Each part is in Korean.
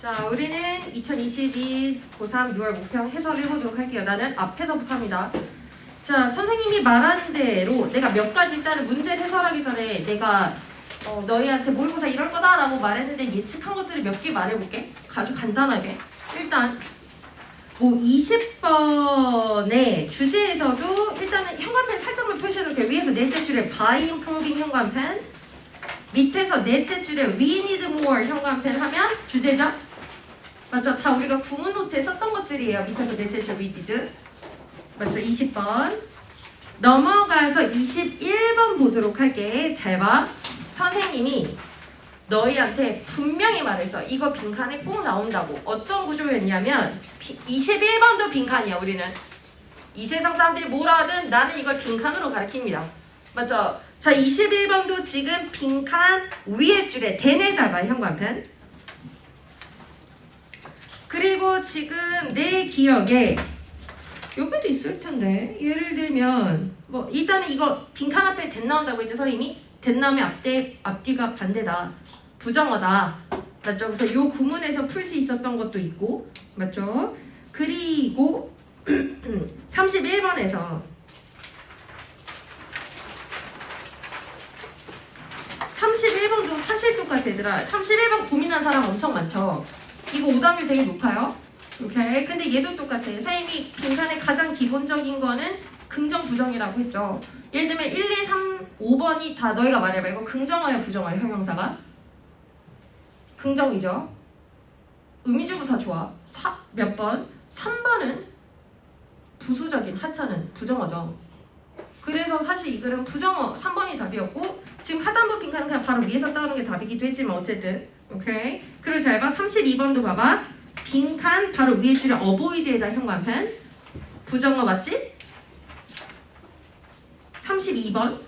자, 우리는 2022 고3 6월 목표 해설을 해보도록 할게요. 나는 앞에서부터 합니다. 자, 선생님이 말한 대로 내가 몇 가지 일단은 문제를 해설하기 전에 내가 너희한테 모의고사 이럴 거다라고 말했는데 예측한 것들을 몇 개 말해볼게. 아주 간단하게. 일단 뭐 20번의 주제에서도 일단은 현관펜 살짝만 표시해놓을게요. 위에서 넷째 줄에 by improving 현관펜, 밑에서 넷째 줄에 we need more 현관펜 하면 주제죠? 맞죠? 다 우리가 구문 노트에 썼던 것들이에요. 밑에서 넷째 줄 we need. 맞죠? 20번. 넘어가서 21번 보도록 할게. 잘 봐. 선생님이 너희한테 분명히 말했어. 이거 빈칸에 꼭 나온다고. 어떤 구조였냐면 21번도 빈칸이야. 우리는 이 세상 사람들이 뭐라 하든 나는 이걸 빈칸으로 가르칩니다. 맞죠? 자, 21번도 지금 빈칸 위에 줄에 대내다가 현관펜. 그리고 지금 내 기억에 여기도 있을 텐데 예를 들면 뭐 일단은 이거 빈칸 앞에 된 나온다고 했죠. 선생님이 된 나오면 앞뒤가 반대다. 부정어다. 맞죠? 그래서 이 구문에서 풀 수 있었던 것도 있고 맞죠? 그리고 31번에서 31번도 사실 똑같아 얘들아. 31번 고민한 사람 엄청 많죠? 이거 오답률 되게 높아요. 오케이. 근데 얘도 똑같아. 선생님이 빈칸의 가장 기본적인 거는 긍정 부정이라고 했죠. 예를 들면 1, 2, 3, 5번이 다 너희가 말해봐. 이거 긍정어야 부정어야 형용사가? 긍정이죠. 의미적으로 다 좋아. 몇 번? 3번은 부수적인 하찮은 부정어죠. 그래서 사실 이 글은 부정어 3번이 답이었고 지금 하단부 빈칸은 그냥 바로 위에서 따오는 게 답이기도 했지만 어쨌든 오케이. 그리고 잘 봐. 32번도 봐봐. 빈칸 바로 위에 줄에 어보이드에다 현관펜. 부정어 맞지? 32번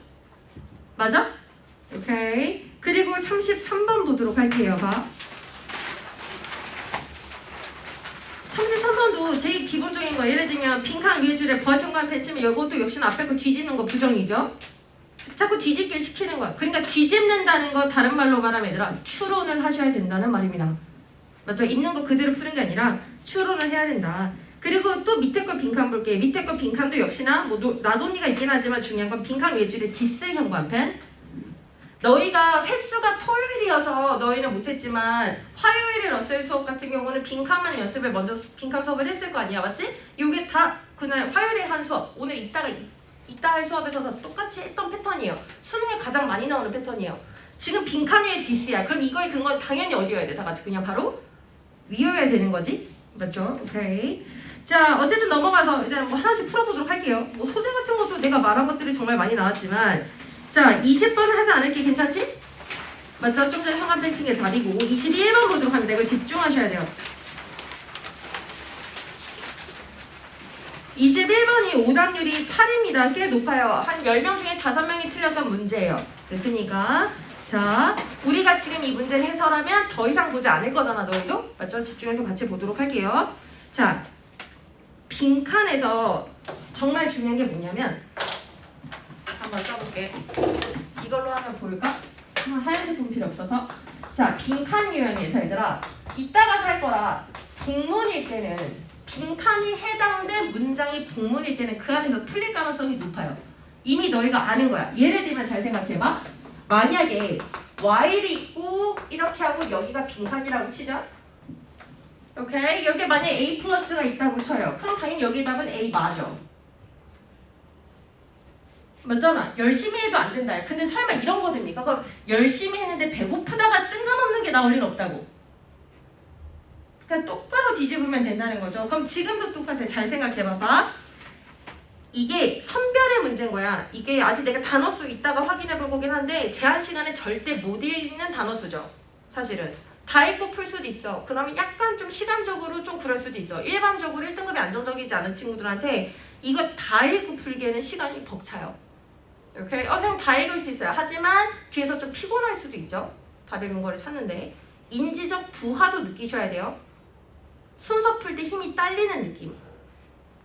맞아? 오케이. 그리고 33번 보도록 할게요. 봐. 33번도 되게 기본적인 거. 예를 들면 빈칸 위에 줄에 but 현관펜 치면 이것도 역시나 앞에 거 뒤집는 거 부정이죠. 자꾸 뒤집기를 시키는 거야. 그러니까 뒤집는다는 거 다른 말로 말하면 얘들아 추론을 하셔야 된다는 말입니다. 맞죠? 있는 거 그대로 푸는 게 아니라 추론을 해야 된다. 그리고 또 밑에 거 빈칸 볼게. 밑에 거 빈칸도 역시나 뭐 나돈니가 있긴 하지만 중요한 건 빈칸 위에 줄에 디스 현관펜. 너희가 횟수가 토요일이어서 너희는 못했지만 화요일에 러셀 수업 같은 경우는 빈칸만 연습을 먼저 빈칸 수업을 했을 거 아니야. 맞지? 요게 다 그날 화요일에 한 수업 오늘 이따 할 수업에서 다 똑같이 했던 패턴이에요. 수능에 가장 많이 나오는 패턴이에요. 지금 빈칸 위에 디스야. 그럼 이거의 근거는 당연히 어디여야 돼? 다 같이 그냥 바로 위여야 되는 거지. 맞죠? 오케이. 자, 어쨌든 넘어가서 일단 뭐 하나씩 풀어보도록 할게요. 뭐 소재 같은 것도 내가 말한 것들이 정말 많이 나왔지만 자, 20번을 하지 않을게. 괜찮지? 맞죠? 좀 전에 현관펜 친 게 답이고 21번 보도록 합니다. 이거 집중하셔야 돼요. 21번이 오답률이 8입니다. 꽤 높아요. 한 10명 중에 5명이 틀렸던 문제예요. 됐으니까 자, 우리가 지금 이 문제를 해설하면 더 이상 보지 않을 거잖아. 너희도? 맞죠? 집중해서 같이 보도록 할게요. 자, 빈칸에서 정말 중요한 게 뭐냐면 한번 써볼게. 이걸로 하면 보일까? 하얀색 본 필요 없어서. 자, 빈칸 유형에서 얘들아 이따가 할 거라 복문일 때는 빈칸이 해당된 문장이 복문일 때는 그 안에서 풀릴 가능성이 높아요. 이미 너희가 아는 거야. 예를 들면 잘 생각해봐. 만약에 while이 있고 이렇게 하고 여기가 빈칸이라고 치자. 오케이? 여기 만약에 A 플러스가 있다고 쳐요. 그럼 당연히 여기 답은 A 맞아. 맞잖아. 열심히 해도 안 된다. 근데 설마 이런 거 됩니까? 그럼 열심히 했는데 배고프다가 뜬금없는 게 나올 리는 없다고. 그냥 똑바로 뒤집으면 된다는 거죠. 그럼 지금도 똑같아. 잘 생각해봐봐. 이게 선별의 문제인 거야. 이게 아직 내가 단어 수 이따가 확인해 볼 거긴 한데 제한 시간에 절대 못 읽는 단어 수죠. 사실은. 다 읽고 풀 수도 있어. 그러면 약간 좀 시간적으로 좀 그럴 수도 있어. 일반적으로 1등급이 안정적이지 않은 친구들한테 이거 다 읽고 풀기에는 시간이 벅차요. 오케이? 선생님 다 읽을 수 있어요. 하지만 뒤에서 좀 피곤할 수도 있죠. 답 읽은 거를 찾는데. 인지적 부하도 느끼셔야 돼요. 순서 풀 때 힘이 딸리는 느낌.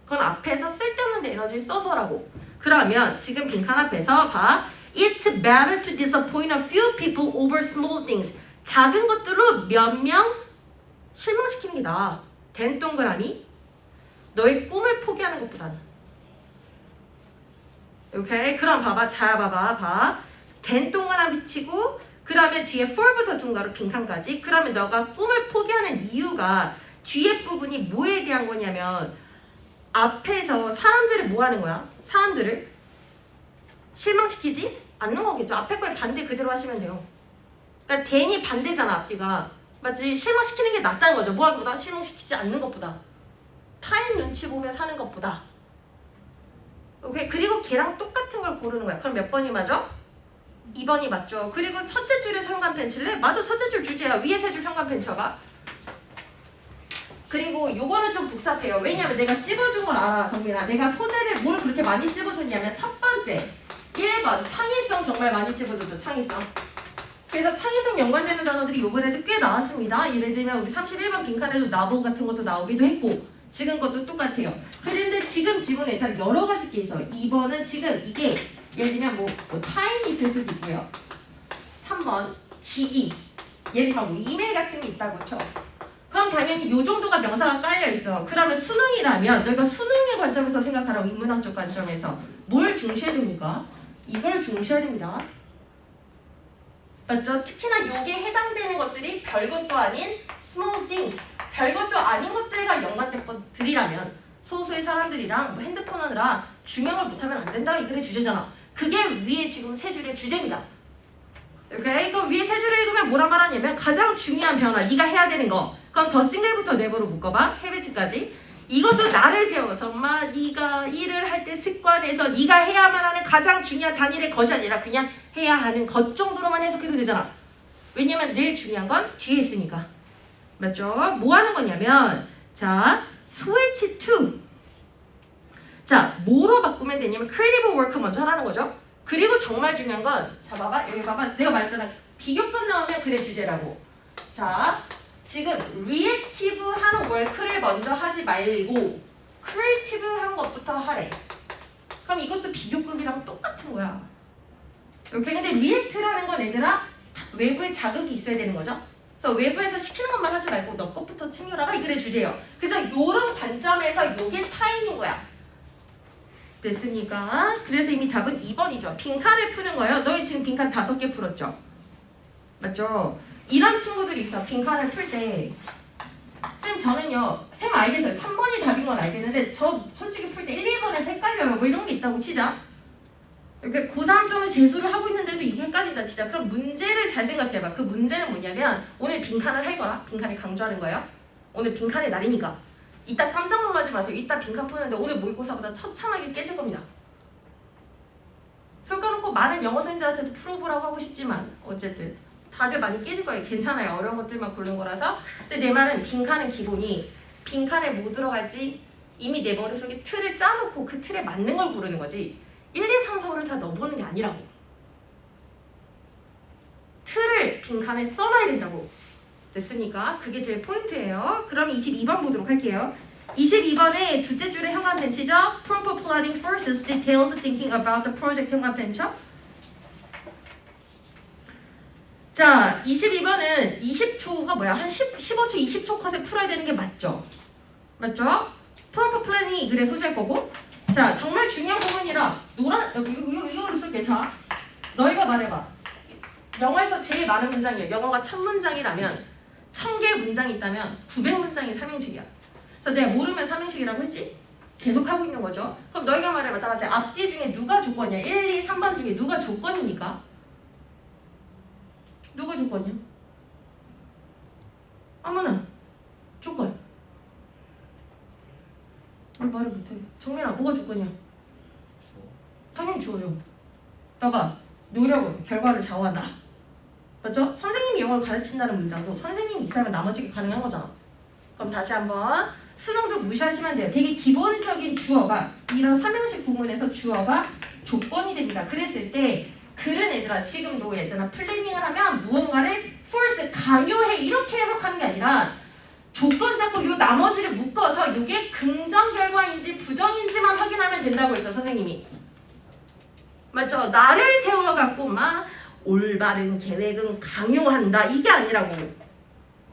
그건 앞에서 쓸데없는 에너지를 써서라고. 그러면 지금 빈칸 앞에서 봐. It's better to disappoint a few people over small things. 작은 것들로 몇 명 실망시키는 게 나아. 된 동그라미 너의 꿈을 포기하는 것보다는. 오케이? 그럼 봐봐. 자 봐봐. 된 동그라미 치고 그 다음에 뒤에 for부터 둔 거로 빈칸까지. 그러면 너가 꿈을 포기하는 이유가 뒤에 부분이 뭐에 대한 거냐면 앞에서 사람들을 뭐 하는 거야? 사람들을 실망시키지 않는 거겠죠. 앞에 거에 반대 그대로 하시면 돼요. 그러니까 된이 반대잖아. 앞뒤가. 맞지? 실망시키는 게 낫다는 거죠. 뭐 하기보다 실망시키지 않는 것보다. 타인 눈치 보며 사는 것보다. 오케이? 그리고 걔랑 똑같은 걸 고르는 거야. 그럼 몇 번이 맞아? 2번이 맞죠. 그리고 첫째 줄에 현관펜 칠래? 맞아. 첫째 줄 주제야. 위에 세 줄 현관펜 쳐봐. 그리고 요거는 좀 복잡해요. 왜냐면 내가 찝어준 걸 알아. 정민아. 내가 소재를 뭘 그렇게 많이 찝어줬냐면 첫 번째 1번 창의성 정말 많이 찝어줬죠. 창의성. 그래서 창의성 연관되는 단어들이 요번에도 꽤 나왔습니다. 예를 들면 우리 31번 빈칸에도 나보 같은 것도 나오기도 했고 지금 것도 똑같아요. 그런데 지금 지문에 일단 여러 가지 게 있어요. 2번은 지금 이게 예를 들면 뭐 타인이 있을 수도 있고요. 3번 기기 예를 들면 뭐 이메일 같은 게 있다고 쳐. 그럼 당연히 요 정도가 명사가 깔려 있어. 그러면 수능이라면 너희가 수능의 관점에서 생각하라고 인문학적 관점에서 뭘 중시해야 됩니까? 이걸 중시해야 됩니다. 맞죠? 특히나 요게 해당되는 것들이 별것도 아닌 small things, 별것도 아닌 것들과 연관된 것들이라면 소수의 사람들이랑 뭐 핸드폰 하느라 중요한 걸 못하면 안 된다. 이 글의 주제잖아. 그게 위에 지금 세 줄의 주제입니다. 오케이? 그럼 위에 세 줄을 읽으면 뭐라 말하냐면 가장 중요한 변화, 네가 해야 되는 거. 그럼 더 싱글부터 네버로 묶어봐. 헤비츠까지. 이것도 나를 세워서 엄마 네가 일을 할 때 습관에서 네가 해야만 하는 가장 중요한 단일의 것이 아니라 그냥 해야 하는 것 정도로만 해석해도 되잖아. 왜냐면 제일 중요한 건 뒤에 있으니까. 맞죠? 뭐 하는 거냐면 자 스위치 투. 자 뭐로 바꾸면 되냐면 크리에이티브 워크 먼저 하라는 거죠. 그리고 정말 중요한 건 자 봐봐 여기 봐봐 내가 말했잖아. 비교법 나오면 그래 주제라고. 자 지금 리액티브 하는 워크를 먼저 하지 말고 크리에이티브 한 것부터 하래. 그럼 이것도 비교급이랑 똑같은 거야. 이렇게 근데 리액트라는 건 얘들아 외부에 자극이 있어야 되는 거죠. 그래서 외부에서 시키는 것만 하지 말고 너 것부터 챙겨라가 이 글의 주제예요. 그래서 이런 관점에서 이게 타임인 거야. 됐습니까? 그래서 이미 답은 2번이죠. 빈칸을 푸는 거예요. 너희 지금 빈칸 5개 풀었죠? 맞죠? 이런 친구들이 있어. 빈칸을 풀 때 쌤 저는요 쌤 알겠어요. 3번이 답인 건 알겠는데 저 솔직히 풀 때 1, 2번에서 헷갈려요. 뭐 이런 게 있다고 치자. 이렇게 고3 또는 재수를 하고 있는데도 이게 헷갈린다 치자. 그럼 문제를 잘 생각해봐. 그 문제는 뭐냐면 오늘 빈칸을 할 거라. 빈칸을 강조하는 거예요. 오늘 빈칸의 날이니까. 이따 깜짝 놀라지 마세요. 이따 빈칸 푸는데 오늘 모의고사보다 처참하게 깨질 겁니다. 쏠까놓고 많은 영어 선생님들한테도 풀어보라고 하고 싶지만 어쨌든 다들 많이 깨질 거예요. 괜찮아요. 어려운 것들만 고른 거라서. 근데 내 말은 빈칸은 기본이 빈칸에 뭐 들어갈지 이미 내 머릿속에 틀을 짜놓고 그 틀에 맞는 걸 고르는 거지 1, 2, 3, 4, 5를 다 넣어보는 게 아니라고. 틀을 빈칸에 써놔야 된다고. 됐습니까? 그게 제일 포인트예요. 그럼 22번 보도록 할게요. 22번에 둘째 줄에 현관 벤치죠. Proper planning versus detailed thinking about the project 현관 벤처. 자, 22번은 20초가 뭐야? 한 15초, 20초 컷에 풀어야 되는 게 맞죠? 맞죠? Proper planning이 이 글의 소재일 거고. 자, 정말 중요한 부분이라 노란 이거를 쓸게. 자, 너희가 말해봐. 영어에서 제일 많은 문장이에요. 영어가 1000문장이라면 1000개의 문장이 있다면 900문장이 삼행식이야. 그래서 내가 모르면 삼행식이라고 했지? 계속 하고 있는 거죠. 그럼 너희가 말해봐. 다 같이 앞뒤 중에 누가 조건이야? 1, 2, 3번 중에 누가 조건입니까? 누가 조건이야? 아무나 조건. 왜 말을 못해? 정민아 뭐가 조건이야? 당연히 주어요. 봐봐. 노력은 결과를 좌우한다. 맞죠? 선생님이 영어를 가르친다는 문장도 선생님이 있으면 나머지가 가능한 거잖아. 그럼 다시 한번 수능도 무시하시면 돼요. 되게 기본적인 주어가 이런 삼형식 구문에서 주어가 조건이 됩니다. 그랬을 때 글은 얘들아 지금도 있잖아. 플래닝을 하면 무언가를 force 강요해 이렇게 해석하는 게 아니라 조건 잡고 요 나머지를 묶어서 이게 긍정 결과인지 부정인지만 확인하면 된다고 했죠 선생님이. 맞죠? 나를 세워갖고 막 올바른 계획은 강요한다 이게 아니라고.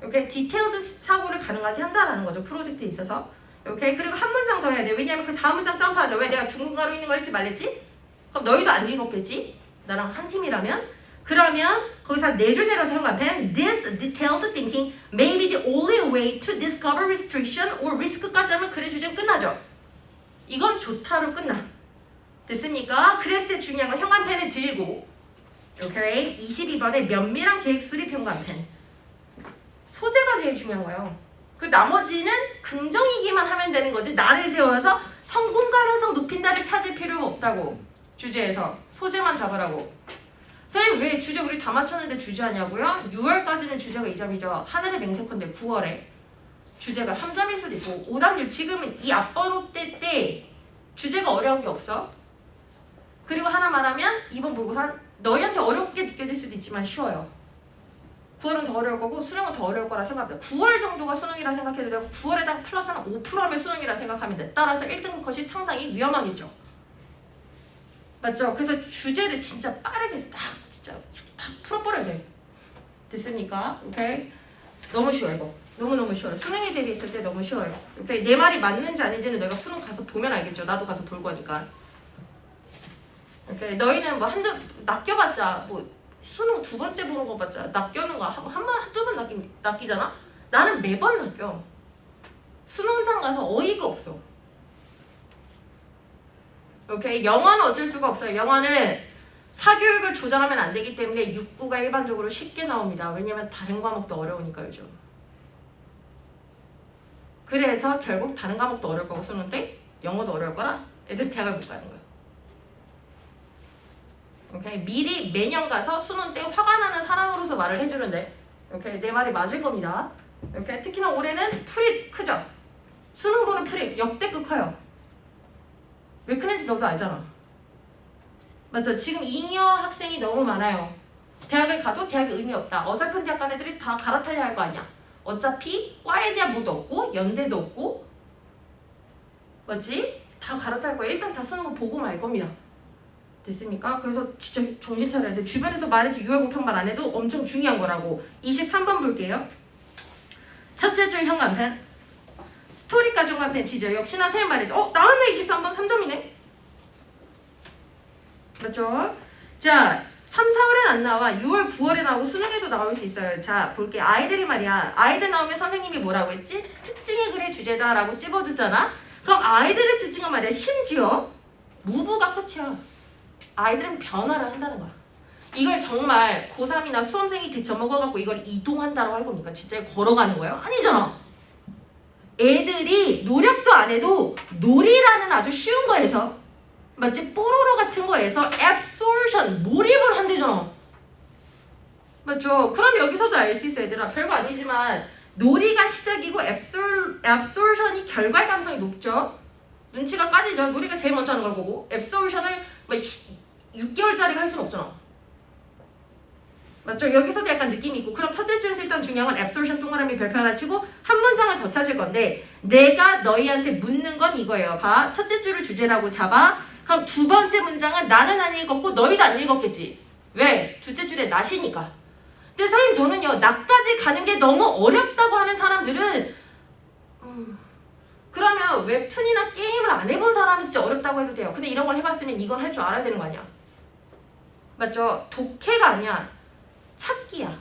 오케이? 디테일드 사고를 가능하게 한다라는 거죠. 프로젝트에 있어서. 오케이? 그리고 한 문장 더 해야 돼. 왜냐면 그 다음 문장 점프하죠. 왜 내가 둥근가로 있는 걸 했지 말랬지? 그럼 너희도 안 읽었겠지? 나랑 한 팀이라면? 그러면 거기서 네 줄 내려서 현관펜 This detailed thinking may be the only way to discover restriction or risk까지 하면 글의 주제는 끝나죠. 이건 좋다로 끝나. 됐습니까? 그랬을 때 중요한 건 현관펜을 들고 오케이? 22번에 면밀한 계획 수립 현관펜 소재가 제일 중요한 거예요. 그 나머지는 긍정이기만 하면 되는 거지 나를 세워서 성공 가능성 높인다를 찾을 필요가 없다고. 주제에서 소재만 잡으라고. 선생님 왜 주제 우리 다 맞췄는데 주제하냐고요? 6월까지는 주제가 2점이죠. 하늘의 맹세컨대 9월에 주제가 3점일 수도 있고 오답률 지금은 이 앞번호 때 주제가 어려운 게 없어. 그리고 하나 말하면 이번 모의고사 너희한테 어렵게 느껴질 수도 있지만 쉬워요. 9월은 더 어려울 거고 수능은 더 어려울 거라 생각합니다. 9월 정도가 수능이라 생각해도 되고 9월에다가 플러스 한 5% 하면 수능이라 생각하면 돼. 따라서 1등급 컷이 상당히 위험하겠죠. 맞죠? 그래서 주제를 진짜 빠르게 딱 진짜 다 풀어버려야 돼. 됐습니까? 오케이? 너무 쉬워요 이거. 너무너무 쉬워요. 수능에 대비했을 때 너무 쉬워요. 오케이? 내 말이 맞는지 아닌지는 내가 수능 가서 보면 알겠죠. 나도 가서 볼 거니까. 오케이? 너희는 뭐 낚여봤자 뭐 수능 두 번째 보는 거 봤자 낚여는 거 한두 번 낚이잖아? 나는 매번 낚여. 수능장 가서 어이가 없어. 오케이? 영어는 어쩔 수가 없어요. 영어는 사교육을 조장하면 안 되기 때문에 6구가 일반적으로 쉽게 나옵니다. 왜냐면 다른 과목도 어려우니까 요즘. 그래서 결국 다른 과목도 어려울 거고 수능 때 영어도 어려울 거라 애들 대학을 못 가는 거예요. 오케이? 미리 매년 가서 수능 때 화가 나는 사람으로서 말을 해주는데 오케이? 내 말이 맞을 겁니다. 오케이? 특히나 올해는 풀이 크죠? 수능 보는 풀이 역대급 커요. 왜 큰지 너도 알잖아. 맞죠? 지금 잉여 학생이 너무 많아요. 대학을 가도 대학에 의미 없다. 어설픈 대학 간 애들이 다 갈아타야 할 거 아니야. 어차피 과에 대한 뭐도 없고 연대도 없고 맞지? 다 갈아탈 거야. 일단 다 수능을 보고 말 겁니다. 됐습니까? 그래서 진짜 정신 차려야 돼. 주변에서 말했지 6월 공평 말 안 해도 엄청 중요한 거라고. 23번 볼게요. 첫째 줄 현관펜. 스토리까지 현관펜 치죠. 역시나 선생님 말했죠. 나왔네 23번 3점이네. 맞죠? 자 3, 4월엔 안 나와. 6월, 9월에 나오고 수능에도 나올 수 있어요. 자 볼게. 아이들이 말이야. 아이들 나오면 선생님이 뭐라고 했지? 특징의 글의 주제다 라고 찝어줬잖아. 그럼 아이들의 특징은 말이야. 심지어 무브가 끝이야. 아이들은 변화를 한다는 거야. 이걸 정말 고3이나 수험생이 대처먹어갖고 이걸 이동한다고 할 겁니까? 진짜 걸어가는 거예요? 아니잖아. 애들이 노력도 안 해도 놀이라는 아주 쉬운 거에서 맞지? 뽀로로 같은 거에서 absorption, 몰입을 한대잖아. 맞죠? 그럼 여기서도 알 수 있어 얘들아. 별거 아니지만 놀이가 시작이고 absorption이 결과의 가능성이 높죠. 눈치가 까지죠. 놀이가 제일 먼저 하는 걸 보고 absorption을 뭐 6개월짜리가 할 수는 없잖아. 맞죠? 여기서도 약간 느낌이 있고. 그럼 첫째 줄에서 일단 중요한 건 absorption 동그라미 별표 하나 치고 한 문장을 더 찾을 건데 내가 너희한테 묻는 건 이거예요. 봐. 첫째 줄을 주제라고 잡아. 그럼 두 번째 문장은 나는 안 읽었고 너희도 안 읽었겠지. 왜? 둘째 줄에 낫이니까. 근데 선생님 저는요. 나까지 가는 게 너무 어렵다고 하는 사람들은 그러면 웹툰이나 게임을 안 해본 사람은 진짜 어렵다고 해도 돼요. 근데 이런 걸 해봤으면 이건 할 줄 알아야 되는 거 아니야. 맞죠? 독해가 아니야. 찾기야.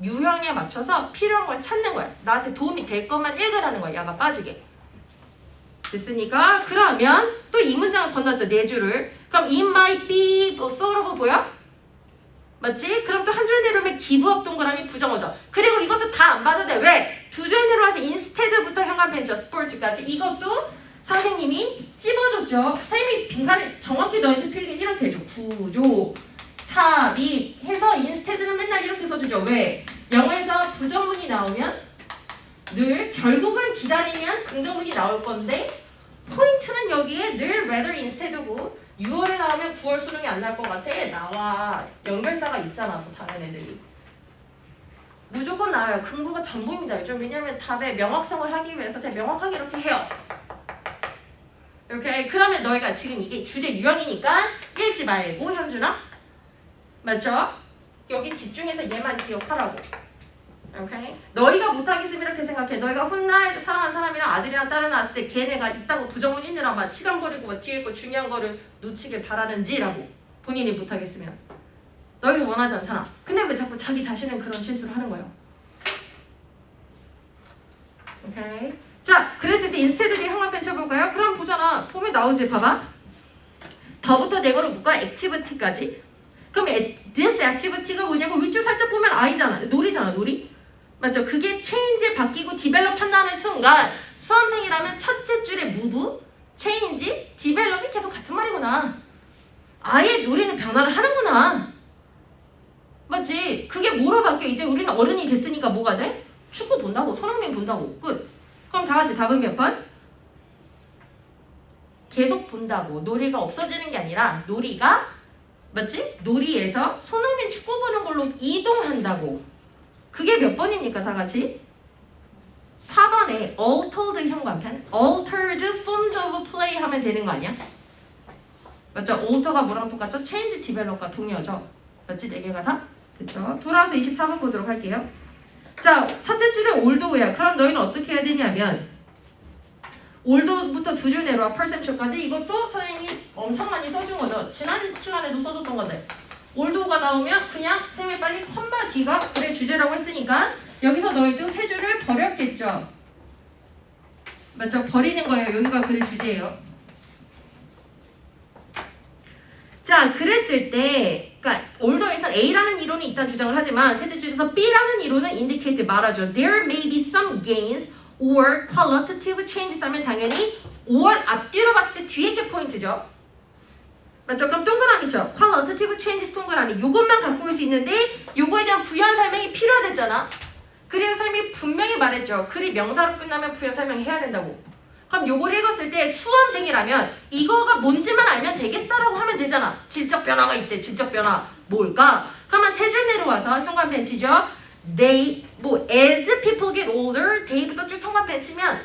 유형에 맞춰서 필요한 걸 찾는 거야. 나한테 도움이 될 것만 읽으라는 거야. 야가 빠지게. 됐으니까 그러면 또 이 문장을 건너또 네 줄을. 그럼 it might be sort of 보여? 맞지? 그럼 또 한 줄 내려오면 give up 동그라미 부정어죠. 그리고 이것도 다 안 봐도 돼. 왜? 두 줄 내려와서 instead부터 현관펜죠. 스포츠까지. 이것도 선생님이 찝어줬죠. 선생님이 빈칸을 정확히 너희들 필기 이렇게 해줘. 구조, 삽입 해서 instead는 맨날 이렇게 써주죠. 왜? 영어에서 부정문이 나오면 늘 결국은 기다리면 긍정문이 나올 건데 포인트는 여기에 늘 rather instead고 6월에 나오면 9월 수능이 안 날 것 같아. 나와. 연결사가 있잖아. 저 다른 애들이. 무조건 나와요. 근거가 전부입니다. 요즘 왜냐면 답의 명확성을 하기 위해서 그냥 명확하게 이렇게 해요. 오케이. 그러면 너희가 지금 이게 주제 유형이니까 읽지 말고 현준아. 맞죠? 여기 집중해서 얘만 기억하라고. 오케이? 너희가 못하겠으면 이렇게 생각해. 너희가 혼나 사랑하는 사람이랑 아들이랑 딸을 낳았을 때 걔네가 이따고 부정문 있느라 막 시간 버리고 막 뒤에 거 중요한 거를 놓치길 바라는지라고. 본인이 못하겠으면. 너희가 원하지 않잖아. 근데 왜 자꾸 자기 자신은 그런 실수를 하는 거예요? 오케이? 자, 그랬을 때 인스테드리 형광펜 쳐볼까요? 그럼 보잖아. 폼에 나오지, 봐봐. 더부터 네거로 묶어 액티비티까지. 그럼 this activity가 뭐냐고 위쪽 살짝 보면 I잖아. 놀이잖아, 놀이. 맞죠? 그게 change 바뀌고 develop 한다는 순간 수험생이라면 첫째 줄에 move, change, develop이 계속 같은 말이구나. 아예 놀이는 변화를 하는구나. 맞지? 그게 뭐로 바뀌어? 이제 우리는 어른이 됐으니까 뭐가 돼? 축구 본다고, 손흥민 본다고. 끝. 그럼 다 같이 답은 몇 번? 계속 본다고. 놀이가 없어지는 게 아니라 놀이가 맞지? 놀이에서 손흥민 축구 보는 걸로 이동한다고. 그게 몇 번입니까? 다 같이? 4번에 altered 형광펜, altered forms of play 하면 되는 거 아니야? 맞죠? alter가 뭐랑 똑같죠? change, develop과 동의어죠? 맞지? 4개가 다? 됐죠? 돌아와서 24번 보도록 할게요. 자, 첫째 줄에 old야. 그럼 너희는 어떻게 해야 되냐면 old부터 두 줄 내려와 perception까지. 이것도 선생님이 엄청 많이 써준 거죠. 지난 시간에도 써줬던 건데 old가 나오면 그냥 쌤이 빨리 컴마 D가 그래 주제라고 했으니까 여기서 너희도 세 줄을 버렸겠죠. 맞죠? 버리는 거예요. 여기가 그래 주제예요. 자, 그랬을 때 그러니까 올더에선 A라는 이론이 있다는 주장을 하지만 셋째 줄에서 B라는 이론은 indicate 말하죠. There may be some gains or qualitative changes 하면 당연히 or 앞뒤로 봤을 때 뒤에 게 포인트죠. 맞죠? 그럼 동그라미죠. qualitative changes 동그라미. 요것만 갖고 올 수 있는데 요거에 대한 부연 설명이 필요하댔잖아. 그래서 선생님이 분명히 말했죠. 글이 명사로 끝나면 부연 설명해야 된다고. 그럼 요걸 읽었을 때 수험생이라면 이거가 뭔지만 알면 되겠다라고 하면 되잖아. 질적 변화가 있대. 질적 변화 뭘까? 그러면 세 줄 내려와서 형광펜 치죠. They 뭐 as people get older day부터 쭉 형광펜 치면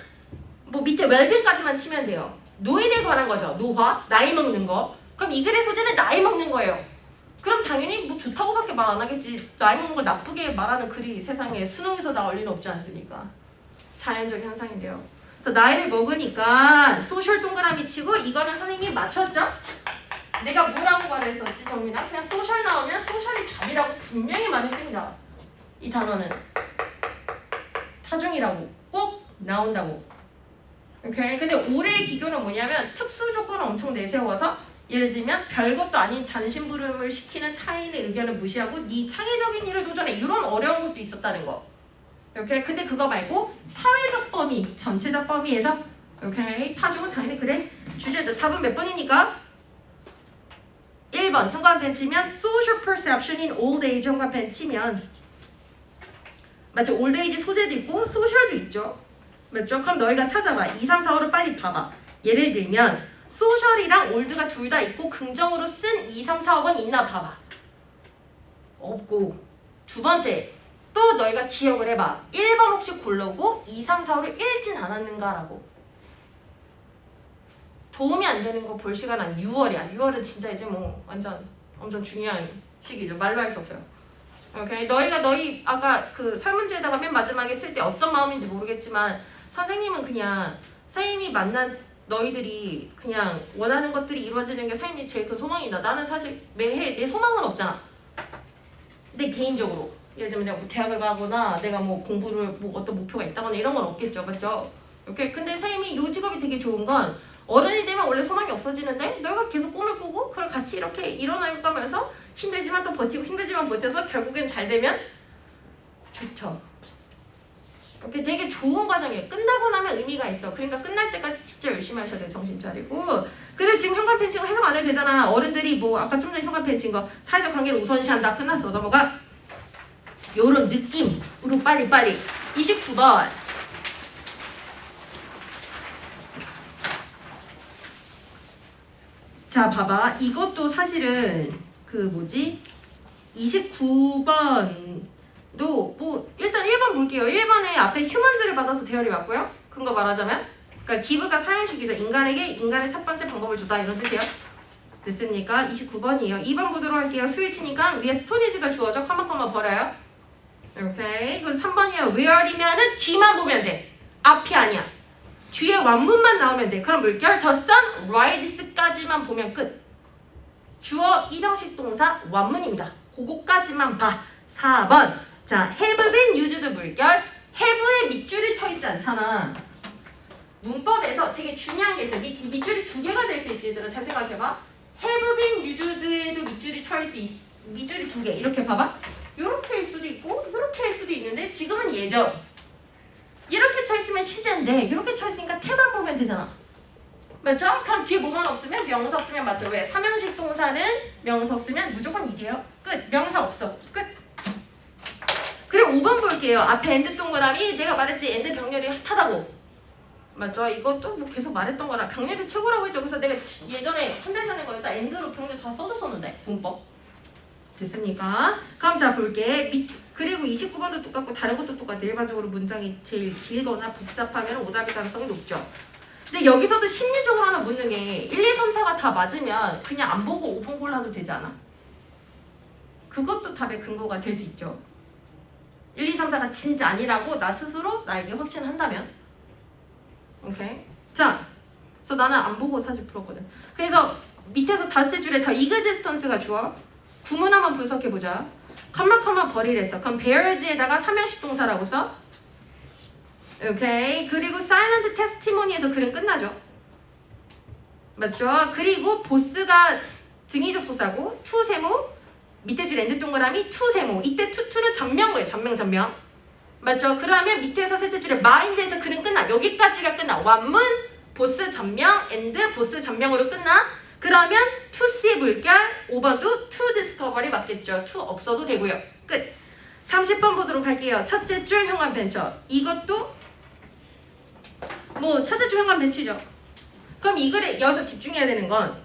뭐 밑에 well-being까지만 치면 돼요. 노인에 관한 거죠. 노화, 나이 먹는 거. 그럼 이 글의 소재는 나이 먹는 거예요. 그럼 당연히 뭐 좋다고밖에 말 안 하겠지. 나이 먹는 걸 나쁘게 말하는 글이 세상에 수능에서 나올 리는 없지 않습니까? 자연적 현상인데요. 그래서 나이를 먹으니까 소셜 동그라미 치고 이거는 선생님이 맞췄죠? 내가 뭐라고 말했었지 정민아? 그냥 소셜 나오면 소셜이 답이라고 분명히 말했습니다. 이 단어는 타중이라고 꼭 나온다고. 오케이? 근데 올해의 기교는 뭐냐면 특수 조건을 엄청 내세워서 예를 들면 별것도 아닌 잔심부름을 시키는 타인의 의견을 무시하고 네 창의적인 일을 도전해 이런 어려운 것도 있었다는 거. 오케이? 근데 그거 말고 사회적 범위, 전체적 범위에서 오케이? 타중은 당연히 그래. 주제도 답은 몇 번입니까? 1번 형광펜 치면 social perception in old age 형광펜 치면 맞죠? old age 소재도 있고 소셜도 있죠. 맞죠? 그럼 너희가 찾아봐. 2, 3, 4, 5를 빨리 봐봐. 예를 들면 소셜이랑 올드가 둘 다 있고 긍정으로 쓴 2, 3, 4, 5번 있나 봐봐. 없고. 두 번째, 또 너희가 기억을 해봐. 1번 혹시 고르고 2, 3, 4, 5를 읽진 않았는가라고. 도움이 안 되는 거 볼 시간 한 6월이야. 6월은 진짜 이제 뭐 완전 엄청 중요한 시기죠. 말로 할 수 없어요. 오케이? 너희 아까 그 설문지에다가 맨 마지막에 쓸 때 어떤 마음인지 모르겠지만 선생님은 그냥 선생님이 만난 너희들이 그냥 원하는 것들이 이루어지는 게 선생님이 제일 큰 소망이다. 나는 사실 매해 내 소망은 없잖아. 내 개인적으로. 예를 들면 내가 뭐 대학을 가거나 내가 뭐 공부를 뭐 어떤 목표가 있다거나 이런 건 없겠죠. 맞죠? 오케이? 근데 선생님이 요 직업이 되게 좋은 건 어른이 되면 원래 소망이 없어지는데 너희가 계속 꿈을 꾸고 그걸 같이 이렇게 일어나고 가면서 힘들지만 또 버티고 힘들지만 버텨서 결국엔 잘 되면 좋죠. 이렇게 되게 좋은 과정이에요. 끝나고 나면 의미가 있어. 그러니까 끝날 때까지 진짜 열심히 하셔야 돼요. 정신 차리고. 그래 지금 현관펜 친거 해석 안 해도 되잖아. 어른들이 뭐 아까 좀 전에 현관펜 친 거 사회적 관계를 우선시한다. 끝났어. 넘어가. 요런 느낌으로 빨리 29번. 자 봐봐. 이것도 사실은 그 뭐지 29번도 뭐 일단 1번 볼게요. 1번에 앞에 휴먼즈를 받아서 대열이 왔고요. 근거 말하자면 그러니까 기브가 사용식이죠. 인간에게 인간의 첫 번째 방법을 줬다 이런 뜻이에요. 됐습니까? 29번이에요. 2번 보도록 할게요. 스위치니까 위에 스토리지가 주어져. 컴마 버려요. 오케이. 그리고 3번이야. where이면은 뒤만 보면 돼. 앞이 아니야. 뒤에 원문만 나오면 돼. 그럼 물결 the sun rises까지만 보면 끝. 주어 일형식 동사 원문입니다. 그거까지만 봐. 4번. 자, have been used 물결. have에 밑줄이 쳐 있지 않잖아. 문법에서 되게 중요한 게 있어. 밑줄이 두 개가 될 수 있지. 얘들아 잘 생각해봐. have been used에도 밑줄이 쳐 있을 수 있어. 밑줄이 두 개. 이렇게 봐봐. 이렇게일 수도 있고 이렇게일 수도 있는데 지금은 예죠. 이렇게 쳐 있으면 시제인데 이렇게 쳐 있으니까 태만 보면 되잖아. 맞죠? 그럼 뒤에 뭐만 없으면 명사 없으면 맞죠? 왜? 삼형식 동사는 명사 없으면 무조건 이게요. 끝. 명사 없어. 끝. 그리고 5번 볼게요. 앞에 엔드 동그라미 내가 말했지 엔드 병렬이 핫하다고. 맞죠? 이것도 뭐 계속 말했던 거라 병렬이 최고라고 했죠. 그래서 내가 예전에 한 달 전에 거기다 엔드로 병렬 다 써줬었는데 문법. 됐습니까? 그럼 자 볼게. 그리고 29번도 똑같고 다른 것도 똑같아. 일반적으로 문장이 제일 길거나 복잡하면 오답일 가능성이 높죠. 근데 여기서도 심리적으로 하나 묻는 게 1, 2, 3, 4가 다 맞으면 그냥 안 보고 5번 골라도 되지 않아? 그것도 답의 근거가 될 수 있죠. 1, 2, 3, 4가 진짜 아니라고 나 스스로 나에게 확신한다면. 오케이? 자, 그래서 나는 안 보고 사실 풀었거든. 그래서 밑에서 닷새 줄에 더 이그지스턴스가 주어. 구문 한번 분석해보자. 컴마 버리랬어. 그럼 bears에다가 삼형식 동사라고 써. 오케이. 그리고 silent testimony에서 글은 끝나죠. 맞죠? 그리고 보스가 등위 접속사고 to 세모 밑에 줄 엔드 동그라미 to 세모. 이때 to는 전명 거예요. 전명. 맞죠? 그러면 밑에서 셋째 줄에 mind에서 글은 끝나. 여기까지가 끝나. 원문 보스 전명 and 보스 전명으로 끝나. 그러면 to see 물결 5번도 to discover이 맞겠죠. to 없어도 되고요. 끝. 30번 보도록 할게요. 첫째 줄 현관 벤처. 이것도 뭐 첫째 줄 현관 벤치죠. 그럼 이 글에 여기서 집중해야 되는 건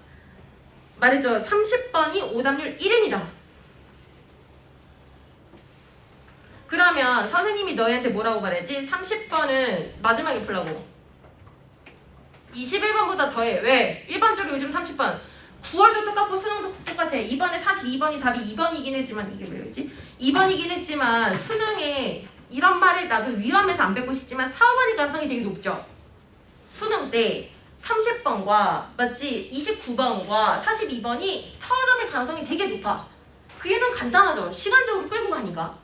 말했죠. 30번이 오답률 1입니다. 그러면 선생님이 너희한테 뭐라고 말했지? 30번은 마지막에 풀라고. 21번보다 더해. 왜? 일반적으로 요즘 30번. 9월도 똑같고 수능도 똑같아. 이번에 42번이 답이 2번이긴 했지만 이게 왜였지? 2번이긴 했지만 수능에 이런 말을 나도 위험해서 안 뱉고 싶지만 4, 5번일 가능성이 되게 높죠. 수능 때 30번과 맞지? 29번과 42번이 4, 5점일 가능성이 되게 높아. 그 이유는 간단하죠. 시간적으로 끌고 가니까.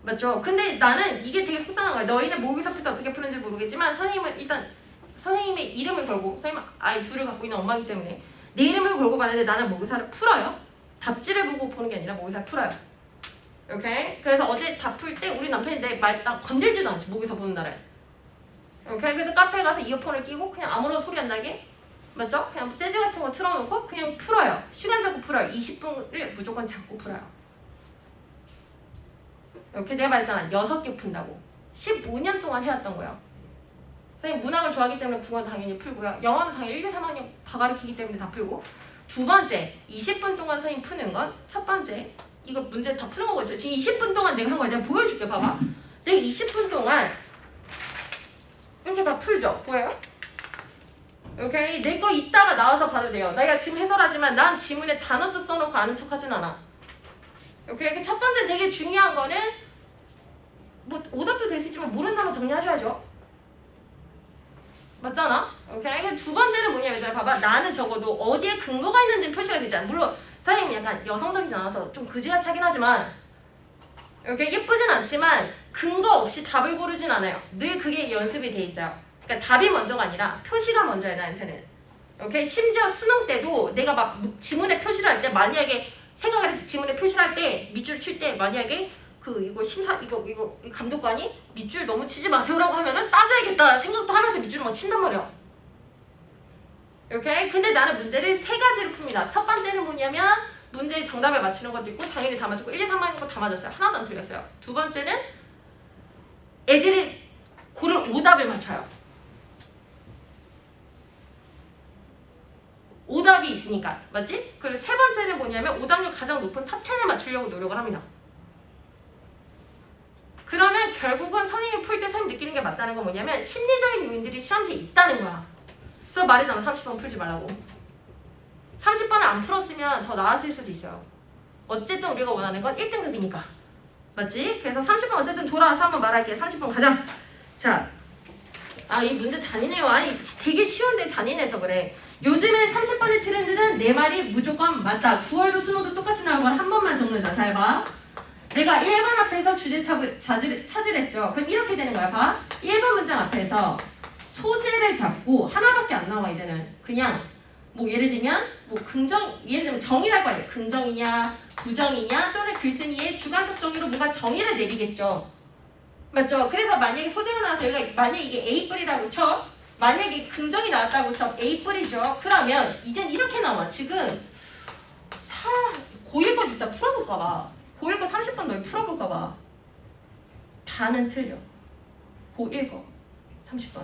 맞죠? 근데 나는 이게 되게 속상한 거야. 너희는 모의고사 풀 때 어떻게 푸는지 모르겠지만 선생님은 일단 선생님의 이름을 걸고 선생님 아이 둘을 갖고 있는 엄마이기 때문에 내 이름을 걸고 말하는데 나는 모의고사를 풀어요. 답지를 보고 보는 게 아니라 모의사를 풀어요. 오케이? 그래서 어제 답 풀 때 우리 남편이 내 말 딱 건들지도 않지. 모의고사 보는 날에. 오케이? 그래서 카페에 가서 이어폰을 끼고 그냥 아무런 소리 안 나게 맞죠? 그냥 재즈 같은 거 틀어놓고 그냥 풀어요. 시간 잡고 풀어요. 20분을 무조건 잡고 풀어요. 이렇게 내가 말했잖아. 6개 푼다고. 15년 동안 해왔던 거예요. 선생님 문학을 좋아하기 때문에 국어는 당연히 풀고요. 영어는 당연히 1, 2, 3학년 다 가르치기 때문에 다 풀고. 두 번째, 20분 동안 선생님 푸는 건 첫 번째, 이거 문제를 다 푸는 거겠죠. 지금 20분 동안 내가 한 거야. 내가 보여줄게. 봐봐. 내가 20분 동안 이렇게 다 풀죠. 보여요? 오케이? 내 거 이따가 나와서 봐도 돼요. 내가 지금 해설하지만 난 지문에 단어도 써놓고 아는 척 하진 않아. 오케이? 첫 번째 되게 중요한 거는 뭐 오답도 될 수 있지만 모르는 단어 정리하셔야죠. 맞잖아? 오케이? 두 번째는 뭐냐면 봐봐. 나는 적어도 어디에 근거가 있는지 표시가 되지 않아. 물론 선생님이 약간 여성적이지 않아서 좀 그지같이 하긴 하지만 이렇게 예쁘진 않지만 근거 없이 답을 고르진 않아요. 늘 그게 연습이 돼 있어요. 그러니까 답이 먼저가 아니라 표시가 먼저야 나한테는. 오케이? 심지어 수능 때도 내가 막 지문에 표시를 할 때 만약에 생각을 했지. 지문에 표시를 할 때 밑줄 칠 때 만약에 이거 심사 이거 감독관이 밑줄 너무 치지 마세요라고 하면은 따져야겠다 생각도 하면서 밑줄을 막 친단 말이야. 오케이? 근데 나는 문제를 세 가지로 풉니다. 첫 번째는 뭐냐면 문제의 정답을 맞추는 것도 있고 당연히 다 맞췄고 1, 2, 3학년 거 다 맞았어요. 하나도 안 틀렸어요. 두 번째는 애들이 고를 오답을 맞춰요. 오답이 있으니까. 맞지? 그리고 세 번째는 뭐냐면 오답률 가장 높은 탑 10을 맞추려고 노력을 합니다. 그러면 결국은 선생님이 풀 때 선생님 느끼는 게 맞다는 건 뭐냐면 심리적인 요인들이 시험지에 있다는 거야. 그래서 말이잖아. 30번 풀지 말라고. 30번을 안 풀었으면 더 나았을 수도 있어요. 어쨌든 우리가 원하는 건 1등급이니까. 맞지? 그래서 30번 어쨌든 돌아와서 한번 말할게. 30번 가자. 자, 이 문제 잔인해요. 아니 되게 쉬운데 잔인해서 그래. 요즘에 30번의 트렌드는 내 말이 무조건 맞다. 9월도 수능도 똑같이 나올 걸 한 번만 적는다. 잘 봐. 내가 1번 앞에서 주제 찾으랬죠. 그럼 이렇게 되는 거야. 봐. 1번 문장 앞에서 소재를 잡고 하나밖에 안 나와 이제는. 그냥 뭐 예를 들면 뭐 예를 들면 정의라고 하죠. 긍정이냐 부정이냐 또는 글쓴이의 주관적 정의로 뭔가 정의를 내리겠죠. 맞죠? 그래서 만약에 소재가 나와서 여기가 만약에 이게 A뿔이라고 쳐. 만약에 긍정이 나왔다고 쳐. A뿔이죠. 그러면 이젠 이렇게 나와. 지금 고1번 이따 풀어볼까 봐. 고1거 30번 너희 풀어볼까 봐. 반은 틀려. 고1거 30번.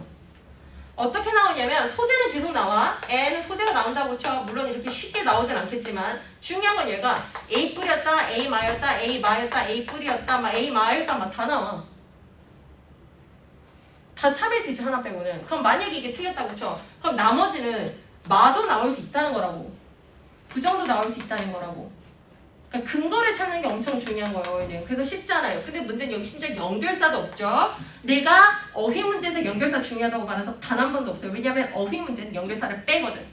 어떻게 나오냐면 소재는 계속 나와. N은 소재가 나온다고 쳐. 물론 이렇게 쉽게 나오진 않겠지만 중요한 건 얘가 A 뿔이었다, A 마였다, A 마였다, A 뿔이었다, 막 A 마였다 막 다 나와. 다 참을 수 있죠. 하나 빼고는. 그럼 만약에 이게 틀렸다고 쳐. 그럼 나머지는 마도 나올 수 있다는 거라고. 부정도 나올 수 있다는 거라고. 그러니까 근거를 찾는 게 엄청 중요한 거예요. 그래서 쉽잖아요. 근데 문제는 여기 심지어 연결사도 없죠. 내가 어휘 문제에서 연결사 중요하다고 말한 적 단 한 번도 없어요. 왜냐하면 어휘 문제는 연결사를 빼거든.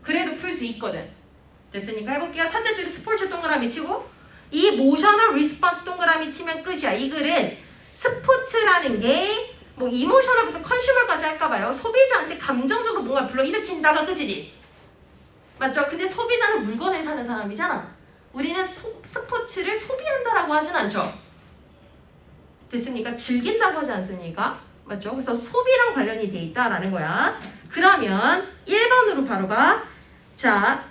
그래도 풀 수 있거든. 됐으니까 해볼게요. 첫째 줄에 스포츠 동그라미 치고 이 모셔널 리스폰스 동그라미 치면 끝이야. 이 글은 스포츠라는 게 뭐 이모셔널부터 컨슈머까지 할까봐요. 소비자한테 감정적으로 뭔가 불러일으킨다가 끝이지. 맞죠? 근데 소비자는 물건을 사는 사람이잖아. 우리는 스포츠를 소비한다라고 하진 않죠. 됐습니까? 즐긴다고 하지 않습니까? 맞죠? 그래서 소비랑 관련이 돼 있다라는 거야. 그러면 1번으로 바로 봐. 자,